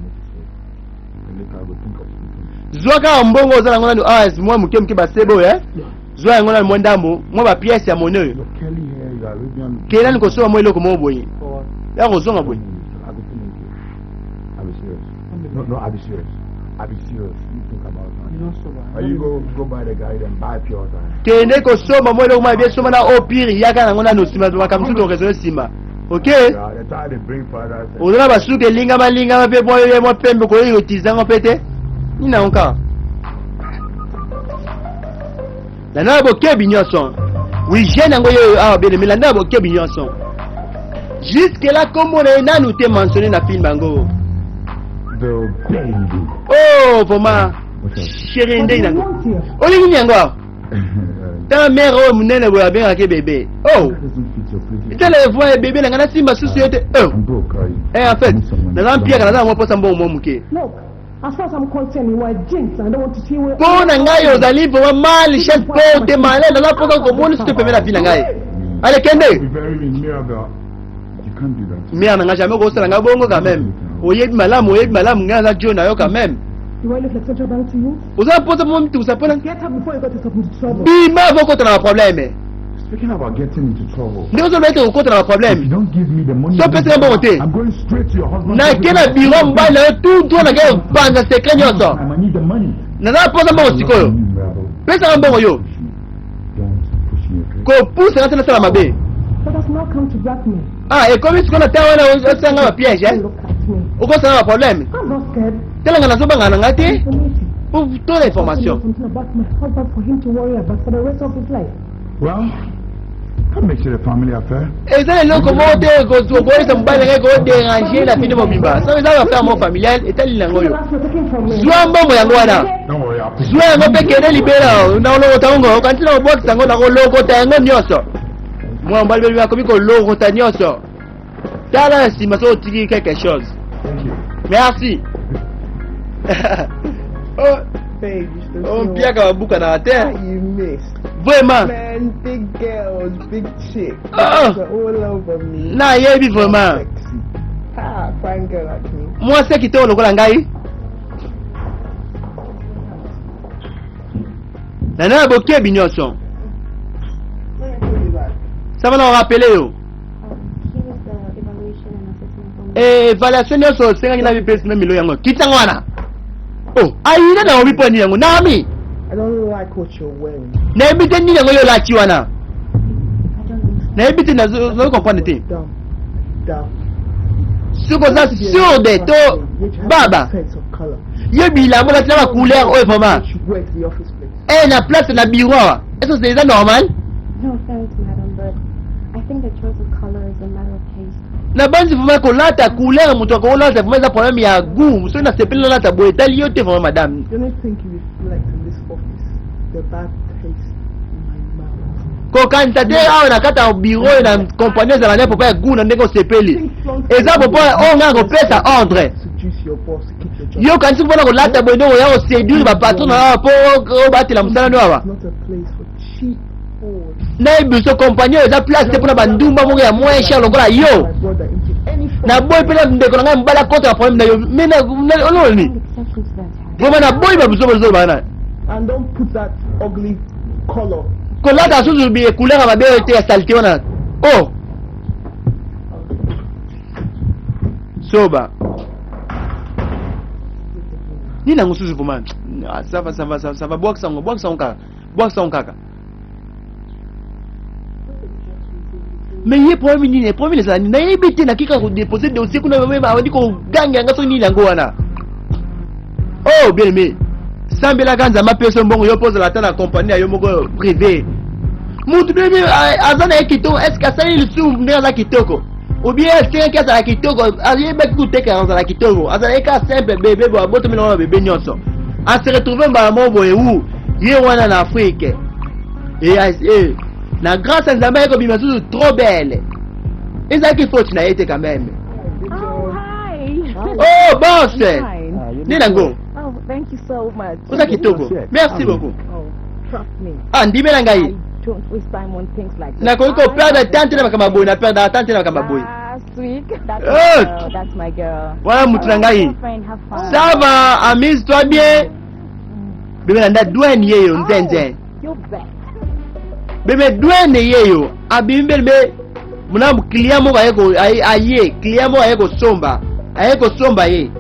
and later I will think of something. Zwaka mbongo za ngona no moi muke ba sebo Zwa ngona mwendambo mo ba pièce ya mono. Your curly hair, you are Arabian. Kela niko so mo iloko mo boyi. For Ya ko zonga boyi. I'll be serious. No, I'll be serious. I'll be serious. You think about it. you know so bad. Or you go buy the guy then buy pure time. Kende ko soma mo iloko ma bien soma na opiri yaka na ngona no sima ba kamsu to rezo sima. Okay? Yeah, they're tired of bring fathers. Ozola basuke linga malinga pe boyo mo pembe ko yo tizanga pete. Nina onka. La na bo kebi nyonso. Oui, jeune ngo yo bien mais la na bo kebi nyonso. Jusque là comme on est nanu te mentionné na film bango. The baby. Oh, vraiment. What's up? Chérie ndé nango. Want here? Olingi nyango. Ta mère o munene bo bien ke bébé. Oh. That doesn't fit your pretty. Tele voix bébé na ngana simba susu yote. Oh. I'm broke, are you? En fait, na pia na mo posa mbongo mo muke. Look, as far as I'm concerned, you are jinx. I don't want to see where. Pona ngai ozali vraiment mal chef po te malé na posa ko moni su te pemela la fille ngai. Allez Be kende. very Mirabel. You can't do that. Mère na jamais ko sala nga bongo quand même. Oyebi malamu nga za John ayo quand même. Do I look like Central Bank to you? Oza posa mo mtu usapona. Get up before you got yourself into trouble. Bima voko tana problème. Speaking about getting into trouble. Ndio zo mete ko tana If you problème. don't give me the money, So pesa mbongo te. I'm going straight to your husband. Na kena biro mbala tout to na ke banga secret nyoso. I need the money. Na posa mbongo sikoyo. Mirabel, Pesa mbongo yo. don't push me, okay? Ko pusa na sala mabe. Let us not come to black me. Ah, et comme ce qu'on a tawana osanga ma piège hein. Look at me. Oko sala problème. I'm not scared. Tela ngana so banga ngati Information. pour toute l'information. Something about my husband for him to worry about for the rest of his life. Well, that makes it a family affair. Et ça le comment te ko boy sa mbale ko déranger la fille de mobimba. Ça ça va faire mon familial et tel lango yo. That's what you're taking from me. Zwa mbongo yango wana. Don't worry, I'll pick Zwa yango pe kene libera na lo tango kanti na box tango na ko logo tango nyoso. Moi mbale be ko ko logo ta nyoso. Tala si maso tiki quelque chose. Thank you. Merci. Oh, Babe, you still on feel pia ka buka na terre. you missed. Vraiment. Man, big girls, big chicks. Ah. They're all over me. Na yebi vraiment. Sexy. Ah, fine girl like me. Moi c'est qui te lokola ngai. Na boke binyonso. Where are you at? Ça va nous rappeler yo. He was the evaluation and assessment from Evaluation nyonso senga ngina bi pesi na milo yango. Kitanga wana. Oh, ayina na obi poni yango. Nami. I don't like what you're wearing. Na ebite ni yango yo la chi wana. I don't know. Na ebite na zo comprendre te. Dumb. Dumb. Suko za sur de to baba. Sense of color. Yebi la mo la tla couleur o vraiment. Which wear to the office place. Na place na bureau. Est-ce que c'est normal? No offense, madam, but I think the choice of color is a matter of taste. Na banzi vraiment ko lata couleur mutu ko lata vraiment za problème ya goût. So na sepela lata boy tali yote vraiment madame. Don't you think you reflect in this office? the bad taste in my mouth. kokanta te awa na kata ya bureau na compagnie ezala ne popa ya guna ndenge osepeli eza popa oyo nga kopesa ordre Seduce your boss, keep your job. yo kanisi mpona kolata boye ndenge oya koséduire bapatron na awa mpo obatela mosala no awa It's not a place for cheap food. na biso compagnie oyo eza place te mpona bandumba moko ya moins cher lokola yo My brother into any form na boyi mpe na ndeko na ngai mobala kota na problème na yo me oloni vraiment na boyi babiso bozo bana and don't put that ugly color. kolata susu bi couleur mabe oyo te ya salite wana oh soba nini nango susu vraiment ça va bwakisa ngo kaka mais ye problème nini problème ezala nini nayebi te nakika kodepose dossier kuna awandi koganganga so nini yango wana oh bien aimé sambelaka nzambe apeso mbongo yo mpozala ata na compagnie ya yo moko privé mutu bebe aza na ye kitoko estce asali lisumu ndenge aza kitoko obien esengaki azala kitoko ayebaki kutekaka azala kitoko azalaki ka simple bebe bo abotomela wana bebe nyonso ase retrouve mbala moko boye wu ye wana na afrique na grâce à nzambe ayekobima susu trop belle ezalaki faute na ye te quand même Oh, hi. oh boss Fine. nini nango Oh, thank you so much. oza kitoko merci beaucoup Oh, trust me. ndimela ngai I don't waste time on things like that. nakoki koperdre tante na makambo boye na perdre tante na makambo boye Ah, sweet. That's Oh. my girl. That's my girl. wana mutu na ngai Friend, have fun. ça va amuse-toi bien bebe nanda douane yeyo nzenze You're back. bebe douane yeyo abimi bebe muna client moko aye client moko aye kosomba ye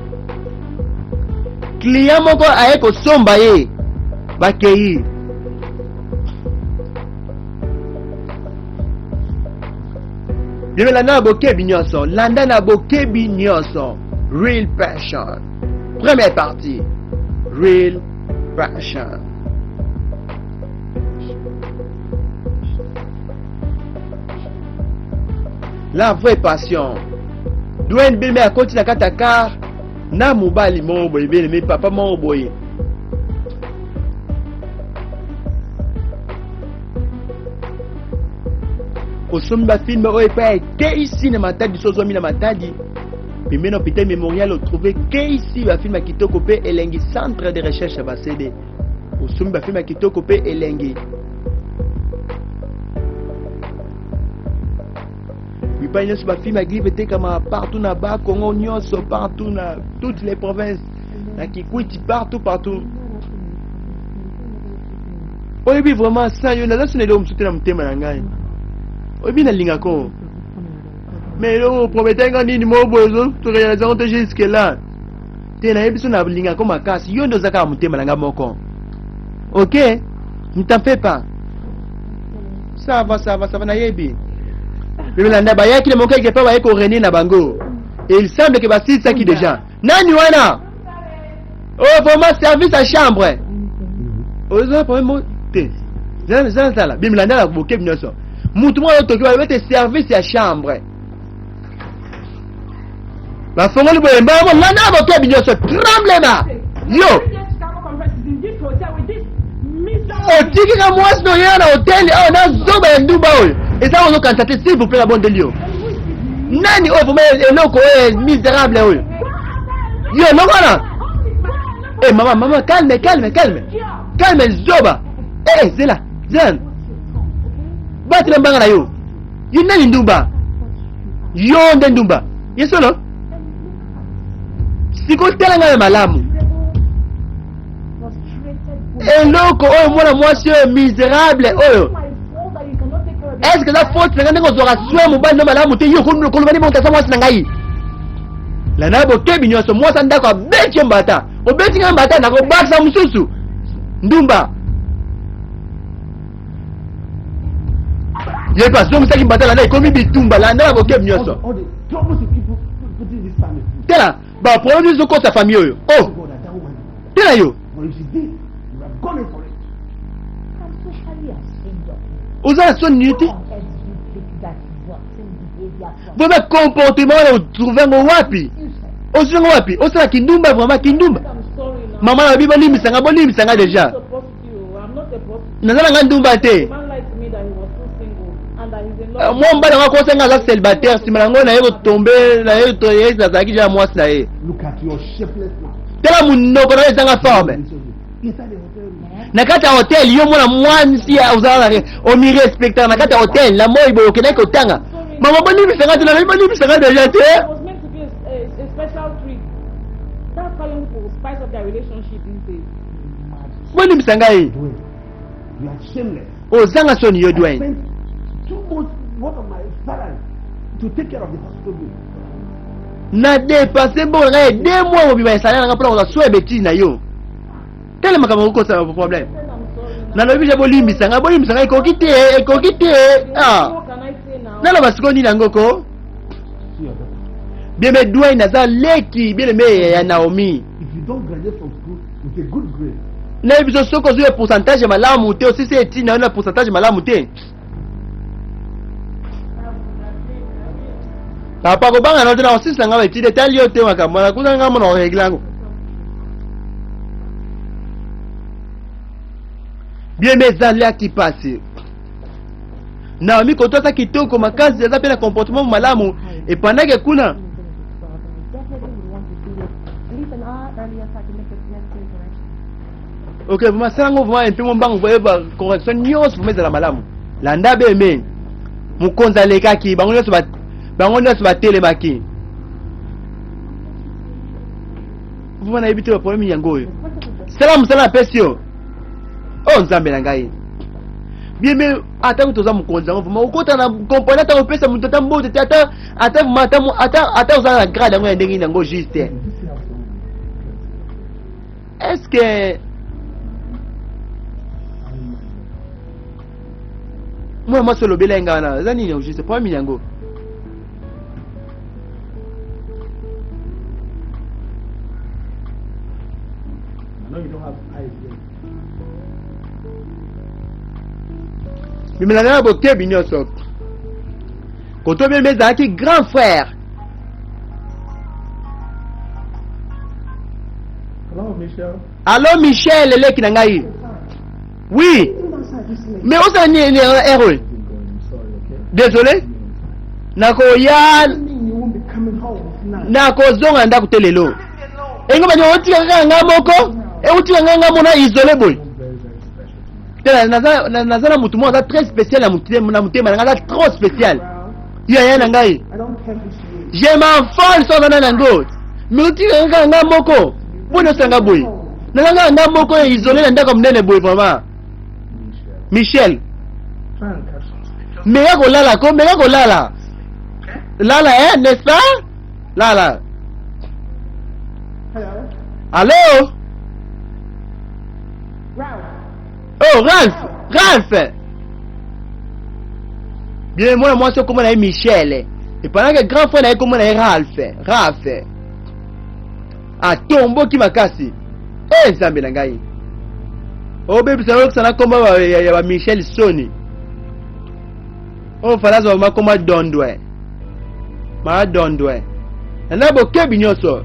client moko aye kosomba ye bakei bebe landa na bokebi nyonso landa na bokebi nyonso real passion première partie real passion la vraie passion douane bebe akoti na kati ya car na mobali moko boye beleme papa moko boye osombi bafilme oyo epai ete isi na matadi so ozomi na matadi pembeni hôpital mémorial otrouve ke isi bafilme ya kitoko mpe elengi centre de recherche ya basede osombi bafilme ya kitoko mpe elengi bipai nyonso bafilme ya grive etekama partout na bakongo nyonso partout na toutes les provinces na kikwiti partout oyebi vraiment sa yo naza sonele omosu te na motema na ngai oyebi nalingako mais eloko prometanga nini moko boye ozotorealizango te jusque là te nayebi so nalingako makasi yo nde oza kaka motema na ngai moko ok ne t'en fais pas ça va nayebi bebelanda bayaki na moko eke mpe baye korenie na bango et il semble que basilisaki déjà nani wana oh vraiment service à chambre oza problème te zala bimilanda na bokebi nyonso mutu moko otoki balobi ete service ya chambre bafongoli boye mbala mo landa na bokebi nyonso tremblema yo otikika mwasi no oyeya na hoteli awa nazoba ya ndumba oyo eza ozokanisa te s'il vous plaît nabondeli yo nani oyo vraimen eloko oyo misérable oyo yo nongwana mama calme zoba zela batela mbanga na yo yo nani ndumba yo nde ndumba yesono sikotela ngai malamu eloko oyo mwana mwasi oyo misérable oyo est-ce que eza faute na ngai ndenge ozwaka swe mobali no malamu te yo kolobani montasa mwasi na ngai landa bokebi nyonso mwasi andako abeti yo mbata obeti ngai mbata nakobakisa mosusu ndumba ye pa zongisaki mbata landa ekomi bitumba landa na bokebi nyonso tela baproblème nyonso kosa famille oyo oh tela yo oza na soni nini te vraiment comportement wana otrouve yango wapi ozwi yango wapi osala kindumba vraiment kindumba mama na bi bolimbisanga déjà nazala nga ndumba te. The man lied to me that he was still single and that he's in love. Moi mbala nga kosenga za célibataire sima nango na yeko tomber na yeko to yesa zaki ja mwasi na ye. Look at your shapelessness. Tela munoko na ezanga forme. Na kati ya hotel yo mona mwansi ya uzala na o mi respecter na kati ya hotel la moi bo kena ko tanga. Mama boni bisanga tena na boni bisanga deja te. It was meant to be a special treat. That's how young people spice up their relationship these days. Boni bisanga yi. You are shameless. O zanga soni yo I Dwayne. spent 2 months worth of my salary to take care of the hospital bill. Na dépenser bon na 2 mois mo biba salaire nga pona ko soe beti na yo. Tele makambo ko sa problème. Na lobi je bolimbisa nga ekokite ah. What can I say now? Na la basiko ni ngoko. See your daughter. Bien me Dwayne naza leki bien me ya Naomi. If you don't graduate from school with a good grade, Na biso soko zo pourcentage malamu te aussi c'est eti na pourcentage malamu te. Papa ko banga no tena osisa nga beti de tali yo te makambo na kuza nga mona reglango. Bien mes alliés qui passent. Naomi kotosa kitoko makazi za pena comportement malamu et pendant que kuna Definitely would want to see it at least an hour earlier so I can make the necessary correction. OK vraiment ça ngo vraiment un peu mon bango voyez correction nyos pour mettre la malamu. Landa beme mukonza leka ki bango nyos ba telemaki. Vous m'avez évité le problème yango. Salam pesio. Oh nzambe na ngai. Bien mais ata kutoza mukonza ngo vraiment ukota na component ta opesa mutata mbote ata uzana grade ngo ndenge nango juste. Est-ce que moi solo belenga na zani ni juste pas minyango. I know you don't have eyes yet. Bimelana boke binyoso. Koto bien meza ki grand frère. Hello, Michelle. Allô Michel leki na ngai. Oui. Mais on s'en est erreur. I'm sorry, okay? Désolé. Nako ya You won't be coming home tonight. nako zonga ndako telelo. Engo banyo oti nga moko. E oti nga mona isolé boy. Very, very special to my Tela nazana mutu mo za très spécial na mutema nga trop spécial. Ya ya na ngai. I don't care who she is. Je m'en fous so na nango. Muti nga moko. Bono sanga boy. Nga moko isolé na ndako mnene boy vraiment. Michelle. Michel. Try and catch some. Mega kolala. Lala n'est-ce pas? Lala. Hello? Allô? Ralph. Oh, Ralph. Bien, moi, c'est comme on a Michel. Et pendant que grand frère, comme on a Ralph. Ah, tombeau qui m'a cassé. Eh, Zambi Nangai. Oh, baby, ça n'a comme Michel Sony. Oh, fala zo ma comme Dondwe. Ma Dondwe. And I boke binyoso.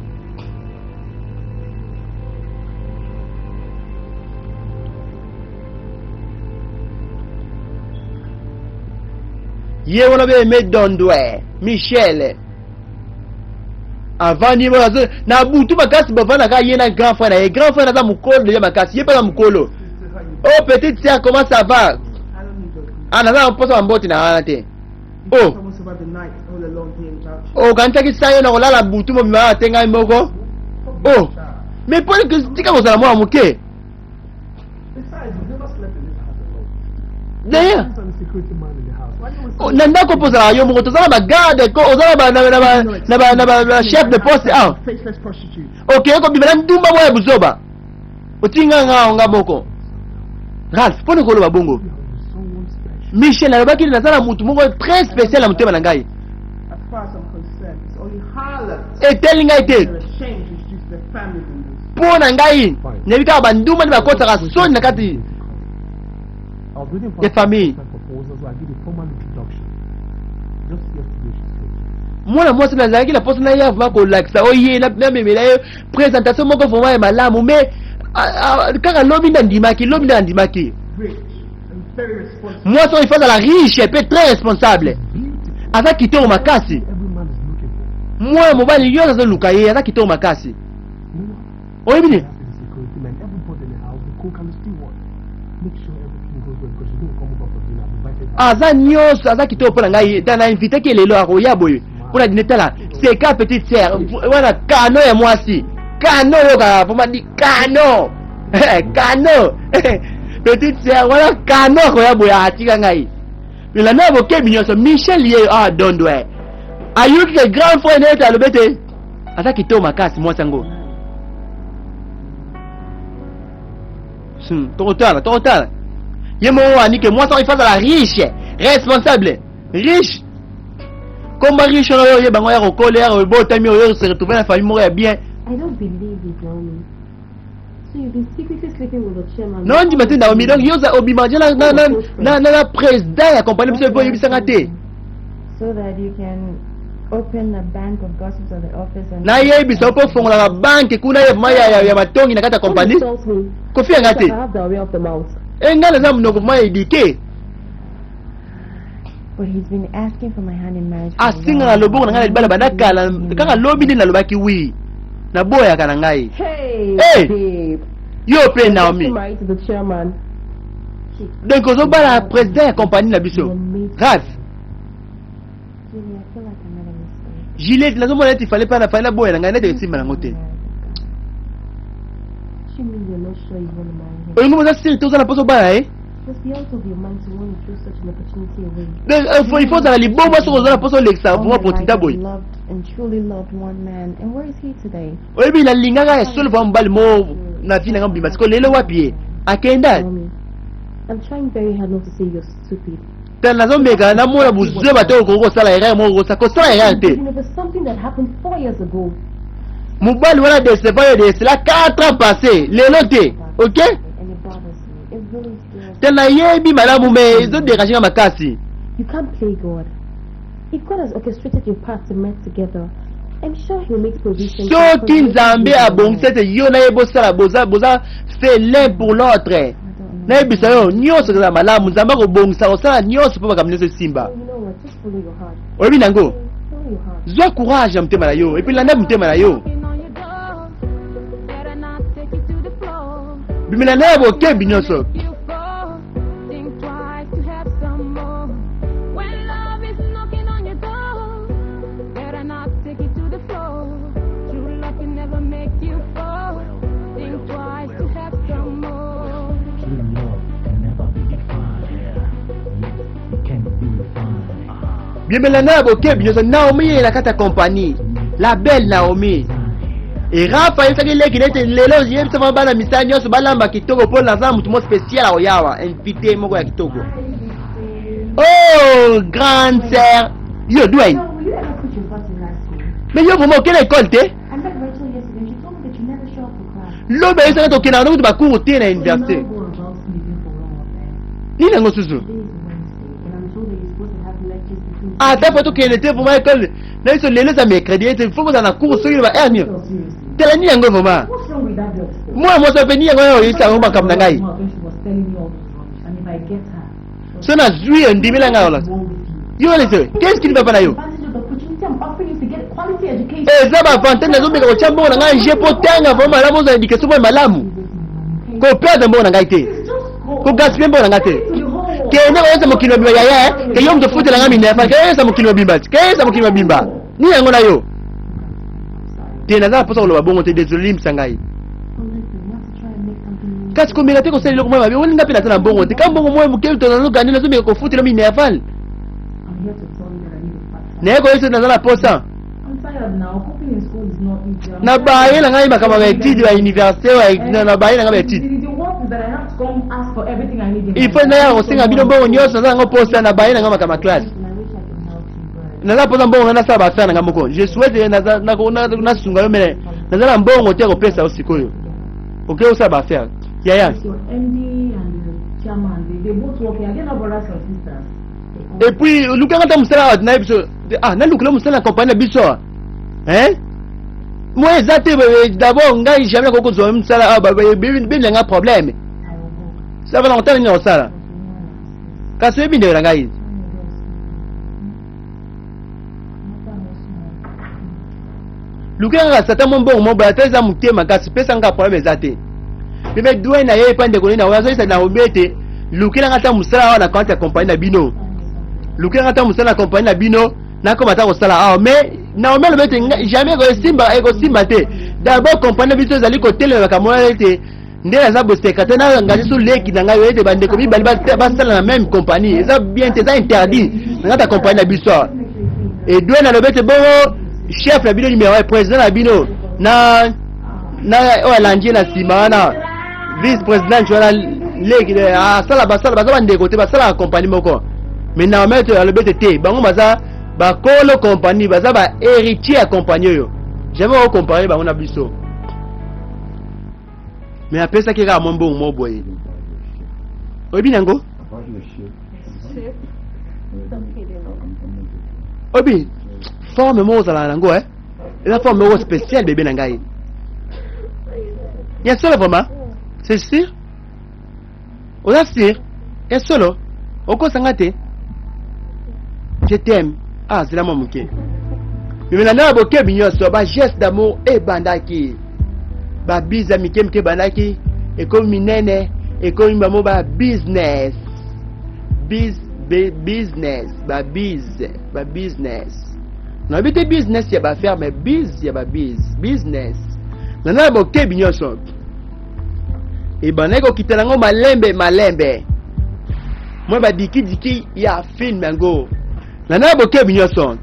Ye wana be me Dondwe. Michel. Avant ni mozo na butu makasi bavana ka yena grand frère na grand frère na mukolo déjà makasi yepa na mukolo. Oh petite sœur comment ça va? I don't need your Ah na mposa mboti na wana te. Oh Tell us about the night all alone here without you. oh kanta ki sayo na kolala butu mo bima tenga moko. Oh mais pour que tika ko sala mo muke. Besides, you've never slept in this house alone. D'ailleurs I'm the security man in the house. Why do you oh, na ndako posa yo mo tozala ba garde ko ozala ba na chef de poste ah. faceless prostitute? OK ko bimela ndumba mo ya buzoba. Otinga nga moko. Ralph pone ko lo babongo. Someone special. Michel alobaki nazala mutu moko très spécial na mutema na ngai. As far as I'm concerned, it's only harlots. Eteli ngai te. They're ashamed to introduce their family members. Mpo na ngai nebika banduma ni bakotaka soni na kati I was waiting for ya famille. my proposal, so I did a formal introduction. Just yesterday she said. mwana mwasi nazalaki na posa na ye avuma kolakisa oye namemela ye présentation moko vraimen ya malamu mais kaka lobi nde andimaki Rich, very responsible. Moi, son il faut à la riche, elle peut être très responsable. Avec qui tombe ma casse. Every man is looking for. Moi, mon bal, il y a dans le lucaye, avec qui tombe ma casse. Oui, bien. The security man, everybody in the house, the cook and the steward. Make sure everything goes well because you don't come over for dinner. Aza nyos, aza qui tombe pour ngai, t'as invité qui est le loi roya boy. Pour la dîner là, c'est qu'à petite sœur. Voilà, cano et moi aussi. Cano, yoga, vous m'a dit cano. Cano. Petite sœur, voilà, cano, roya boy, à tigangai. Mais la nave au Kébignon, Michel Lié, ah, Dondoué. Ayuk, le grand frère n'est à le bête. Aza qui tombe ma casse, moi, sango. Total. Yemo ani que moi ça il faut à la riche, responsable, riche. Comme riche on a eu bango ya colère, bon tami on se retrouver la famille mourir bien. I don't believe it, Naomi. So you've been secretly sleeping with the chairman? Non, dis maintenant Naomi, donc yo za obimanje na président ya compagnie monsieur boy bisangate. So that you can open a bank of gossips at the office and... Na ye biso po fongola la banque kuna ya matongi na kata compagnie. Kofi ngate. I have the way of the mouth. Engala za mnogo ma edike. But he's been asking for my hand in marriage. Asinga na lobongo ngala libala badaka la kanga lobi ndi na lobaki wi. Na boya kana ngai. Hey, babe. Yo play Naomi. Married to the chairman. Donc ozo bala président ya compagnie na biso. Raf. Julie, I feel like I made a mistake. Gilet nazo mona ti fallait pas na fallait boya ngai na te simba na ngote. She means you're not sure you want to marry him. Olingo moza siri toza na poso bala Just be out of your mind to want to throw such an opportunity away. Donc il faut za liboma so za na poso lexa pour protita boy. Loved and truly loved one man, and where is he today? Oyebi na linganga ya solo pa mbali mo na vina ngam bimba siko lelo wapi akenda. Mommy, I'm trying very hard not to say you're stupid. Tan nazo meka na mona buzwe bato ko sala erreur mo ko sa ko sala erreur te. Even if it's something that happened 4 years ago. Mobile wala de se pas de cela 4 ans passés lelo te. OK? And it bothers me. It really scares me. Tan na yebi malamu me izo déranger makasi. You can't play God. If God has orchestrated your path to meet together, I'm sure He'll make provision. So qui Nzambe a bongise te yo na yebo sala boza fait l'un pour l'autre. Na yebisa yo nyonso za malamu Nzambe ko bongisa ko sala nyonso po bakamneso simba. You know what? Just follow your heart. Oyebi nango. Follow your heart. Zwa courage mtema na yo et puis landa mtema na yo. Bimina na bo kebi nyonso. Bimina na bo kebi nyonso Naomi na kata compagnie. La belle Naomi. Et Rafa il s'agit qui était lelo yem sama bana misanyo so balamba kitoko pour la zamu tumo spécial au yawa invité moko ya kitoko. Oh grande sœur yo Dwayne. Will you ever put your butt in that school? Mais yo vraiment quelle école te? I met Rachel yesterday. She told me that you never show up for class. Lo be ça to kina no ba cours te na université. Ni na ngosusu. Ah ta photo qu'elle était pour moi école. Là ils sont les à mercredi, il faut que dans la cour sur va hernie. Tela ni yango mama. What's wrong with that girl? Moi ça fait ni yango yo isa ngomba kam na ngai. She was telling me all this rubbish, and if I get her, So na zui ndimila nga ola. Yo lese, qu'est-ce qu'il va pas na yo? advantage of the opportunity I'm offering you to get quality education. Eh ça va fanter na zombe ko chambo na ngai je potanga vraiment la moza éducation mo malamu. Ko perdre mbo na ngai te. Ko gaspiller mbo na ngai te. Kende ko yesa mokino bimba ya ke yo mto futa na ngami ne fa ke yesa mokino bimba. Ke yesa mokino bimba. Ni yango na yo. Te na za posa ko lo bongo te désolé msangai. Kasi ko mega te ko seli lo ko mama bi woni ngapi na tana bongo te kambongo mo mo kelto na lo gani na zombe ko futa na mi ne afal. I'm here to tell you that I need a partner. Ne ko yesa na za la posa. I'm tired now. Coping in school is not easy. Na baye na ngai makama ba étude wa université wa na baye na ngai ba étude. The worst is that I have to come ask for everything I need. Il faut na ya ko singa bino bongo nyonso na ngo posa na baye na ngai makama class. And I wish I could help you, but Na za posa mbongo na sa ba sana ngai moko. Je souhaite na sunga yo mele. Na za mbongo te ko pesa usikoyo. Okay usa ba faire. Ya. your MD and the chairman, they both working. Again, our brothers and sisters. Et puis luka ngata musala na biso. Ah na luka musala compagnie na biso. Hein? Moi ezate d'abord ngai jamais ko zo musala ba bi nga problème. Ça va longtemps ni osala. kasi oyebi ndeko na ngai luki kaka sata mo mbongo mo boya te eza motema kasi pesa nga problème eza te mpe dwe na ye epa ndeko nini na oyo azoyisa na obi ete luki nanga ata mosala awa na compte ya compagnie na bino luki nanga ata mosala na compagnie na bino nakoma ata kosala awa mais na omi alobi ete jamais ekosimba te d'abord compagnie na biso ezali kotelemaka mona ete nde naza bosekate na ngasi so leki na ngai ete bandeko mibali basala na même compagnie eza bien te eza interdit na ngata compagnie na biso awa edwe na lobi ete bongo chef na bino numéro 1 président na bino na oyo alandi na nsima wana vice président wana leki asala baza bandeko te basalaka compagnie moko mais na omi ete alobi ete te bango baza bakolo compagnie baza ba héritier ya compagnie oyo jamais okompare bango na biso mais apesaki kaka mwa mbongo mo boye oyebi nango oyebi forme moko ozala nango eza forme moko spéciale bebe na ngai ya solo vraiment c'est sûr oza sûr ya solo okosanga te je t'aime zela mwa moke mimena na bokebi nyonso bageste d'amour ebandaki babiza mike mike ebandaki ekomi minene ekomi bamo babusiness babusiness nayebi te business ya bafere mais biz ya business na bokebi nyonso ebandaki kokita nango malembe mwa badikidiki ya film yango na bokebi nyonso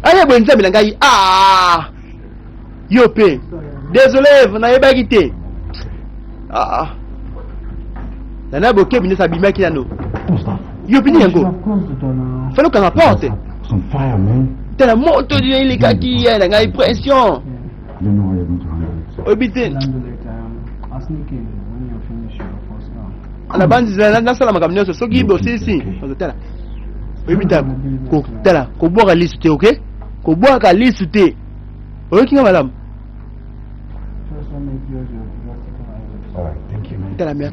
aya boye nzambe na ngai yo mpe désolé nayebaki te na bokebi nyonso abimaki nano yo mpe yango fali okanga porte tala moto elekaki ya na ngai pression oyebi te na bandi nasala makambo nyonso soki bosilisi ozotala oyebi tala kobwaka lisu te ok kobwaka lisu te oyoki nga malamu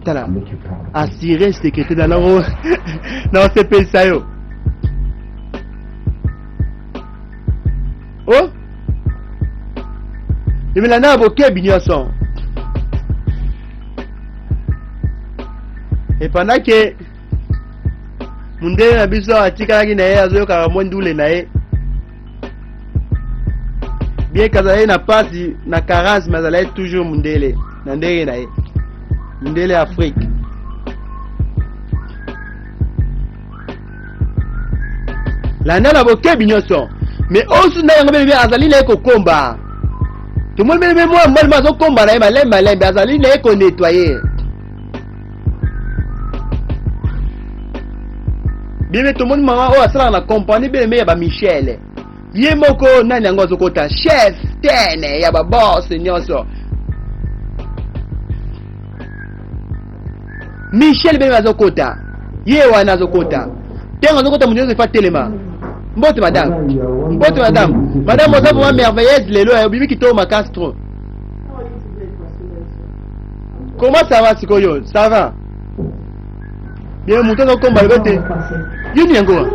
tala assuré sécurité na nango na osepelisa yo o emela na bokebi nyonso epanda ke mundele na biso atikalaki na ye azoyokaka mwa ndule na ye bien kazala ye na pasi na carence mais azala ye toujours mundele na ndenge na ye mundele afrique landa na bokebi nyonso mais osu na yango bebe azali na ye kokomba tomoni bebe mwa mwalima azokomba na ye malembe azali na ye konettoye bien tomoni mama oyo asalaka na compagnie bebe ya bamichel ye moko nani yango azokota chef tene ya babos nyonso michel bebe azokota ye wana azokota ntengo azokota moto nyonso efa telema mbote madame madame oza vraiment merveilleuse lelo obimi kitoko makasi trop comment ça va sikoyo ça va bien moto azokomba lobe te yini yango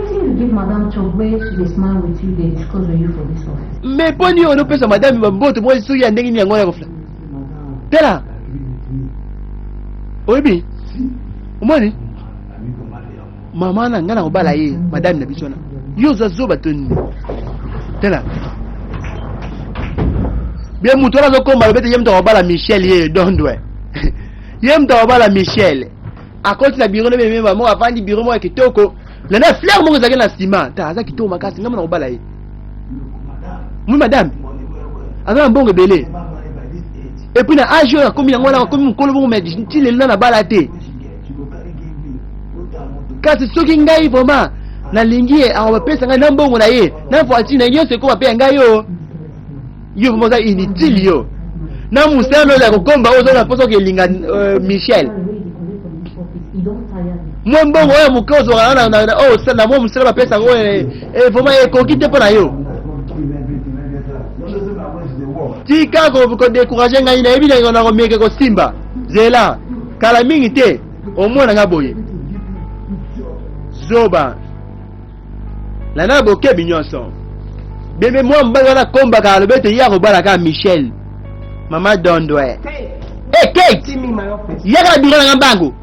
mais poni oyo opesa madame bamboto moko soki ya ndenge nini yango ya kofula tela oyebi omoni mama na ngai na kobala ye madame na biso wana yo oza zoba to nini tela bien moto wana azokomba lobe te ye moto akobala michel ye dondwe ye moto akobala michel akoti na biro nebe moko afandi biro moko ya kitoko lana fleur moko ezalaki na nsima ta aza kitoko makasi ngai na kobala ye mwi madame aza na mbongo ebele epuis na age oyo akomi yango wana akomi mokolo bongo mais nti lelo na bala te kasi soki ngai vraiment nalingi ye akobapesa ngai na mbongo na ye na voiture na nyonso ekoma mpe ya ngai yo vraiment oza inutile yo na musano oyo ya kokomba oyo oza na mposa okelinga michel mwa mbongo oyo moke ozwaka na mwa mosala bapesa yango vraiment ekoki te mpo na yo tika kodécourage ngai nayebi na komeke kosimba zela kala mingi te omona nga boye zoba lana bokebi nyonso bebe mwa mbali wana kombaka alobi ete ya kobalaka Michel mama dondwe Kate yaka na biro na nga mbangu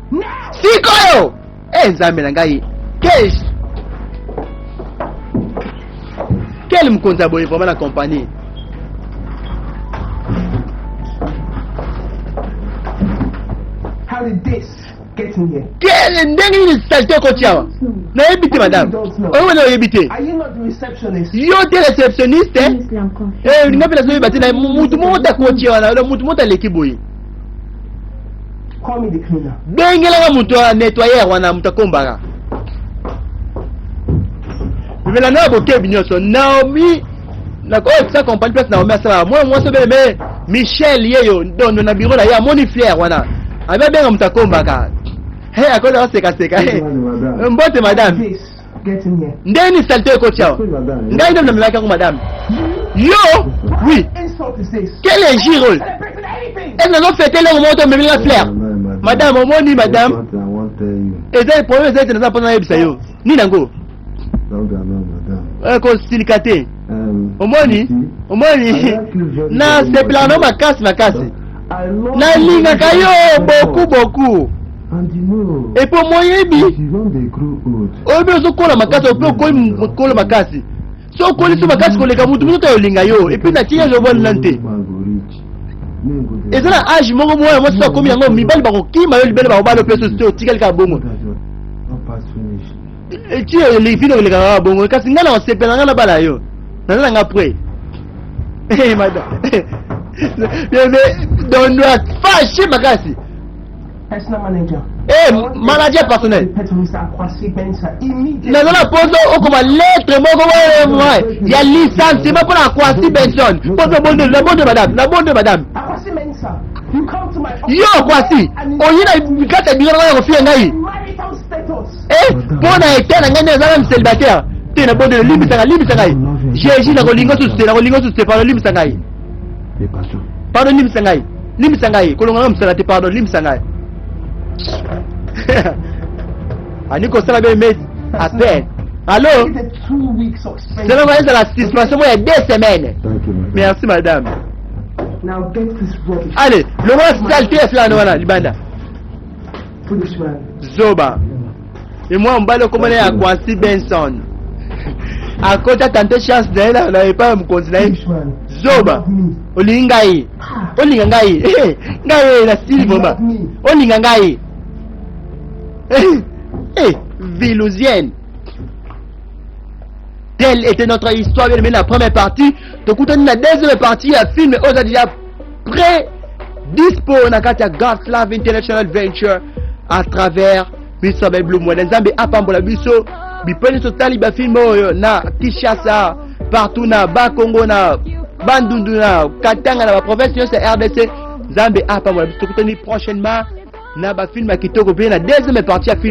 sikoyo nzambe na ngai kesh quel mokonzi aboye vraiment na compagnie How did this get in here? quel ndenge nini salite okoti awa nayebi te madame oyo wana oyebi te Are you not the receptionist? yo te réceptionniste Honestly, I'm confused. linga mpe nazoyeba te na mutu moko takoti wana mutu moko taleki boye Call me the cleaner. bengelanga mutu ya nettoyer wana mutu akombaka mimela na bokebi nyonso Naomi oyo tisa compagnie place Naomi asala mwana mwasi obeleme Michel yeyo ndondo na biro na ye amoni flair wana abenga mutu akombaka akoza asekaseka mbote madame This get in here. ndeni salite ekoti awa ngai nde namelaki yango madame yo oui Insult is this? quel injure oyo Celebrating anything? ese nazofete eloko moko to omemelinga flair madame omoni madame eza problème eza ete naza mpona nayebisa yo nini yango kosilika te omoni nasepelaka no makasi nalingaka yo boku epo moyebi oyebi ozokola makasi ope okola makasi so okoli so makasi koleka mutu moto olinga yo epuis natie ezobonela nte eza na age moko mwana mwasi akomi yango mibali bakokima yo libele bakobala mpe so te otikalika bongo eti vino koleka kaka bongo kasi ngai na osepela ngai nabala yo naza nanga pre madame dondoa fashe makasi Personal manager. Manager personnel. Mr. Kwasi Bensa immediately. naza na poso okoma lettre moko ya licenciement mpona Kwasi Benson na bonde madame Kwasi Bensa, you come to my office. yo Kwasi oyi na kati ya biro na ngai ya kofia ngai Marital status. mpo na ete na ngai nde naza na célibataire te na bonde limbisa ngai jésus nakolinga susu te pardon limbisa ngai limbisa ngai kolonga nga mosala te pardon limbisa ngai ani kosala be mais à peine allô The 2 weeks of c'est même la suspension il y a 2 semaines merci madame Now get this rubbish. allez le roi saleté fulani wana libanda Foolish man. zoba et moi mbalo komana ya Kwasi Benson akota tante chance na na pas mkonzi na Foolish man. zoba Love me. olinga ngai ngai na style bomba olinga ngai Vilousienne. Telle était notre histoire, bien aimé, la première partie. Donc, on a la deuxième partie, un film est déjà prêt, dispo, on a God's Love International Venture à travers Mr. Blue Moine. Nzambe apambola biso, bipeni so taliba film na Kinshasa, partout na Bakongo na Bandundu na Katanga na province c'est RDC. Nzambe apambola biso, prochainement na ba film kitoko bien la deuxième partie à film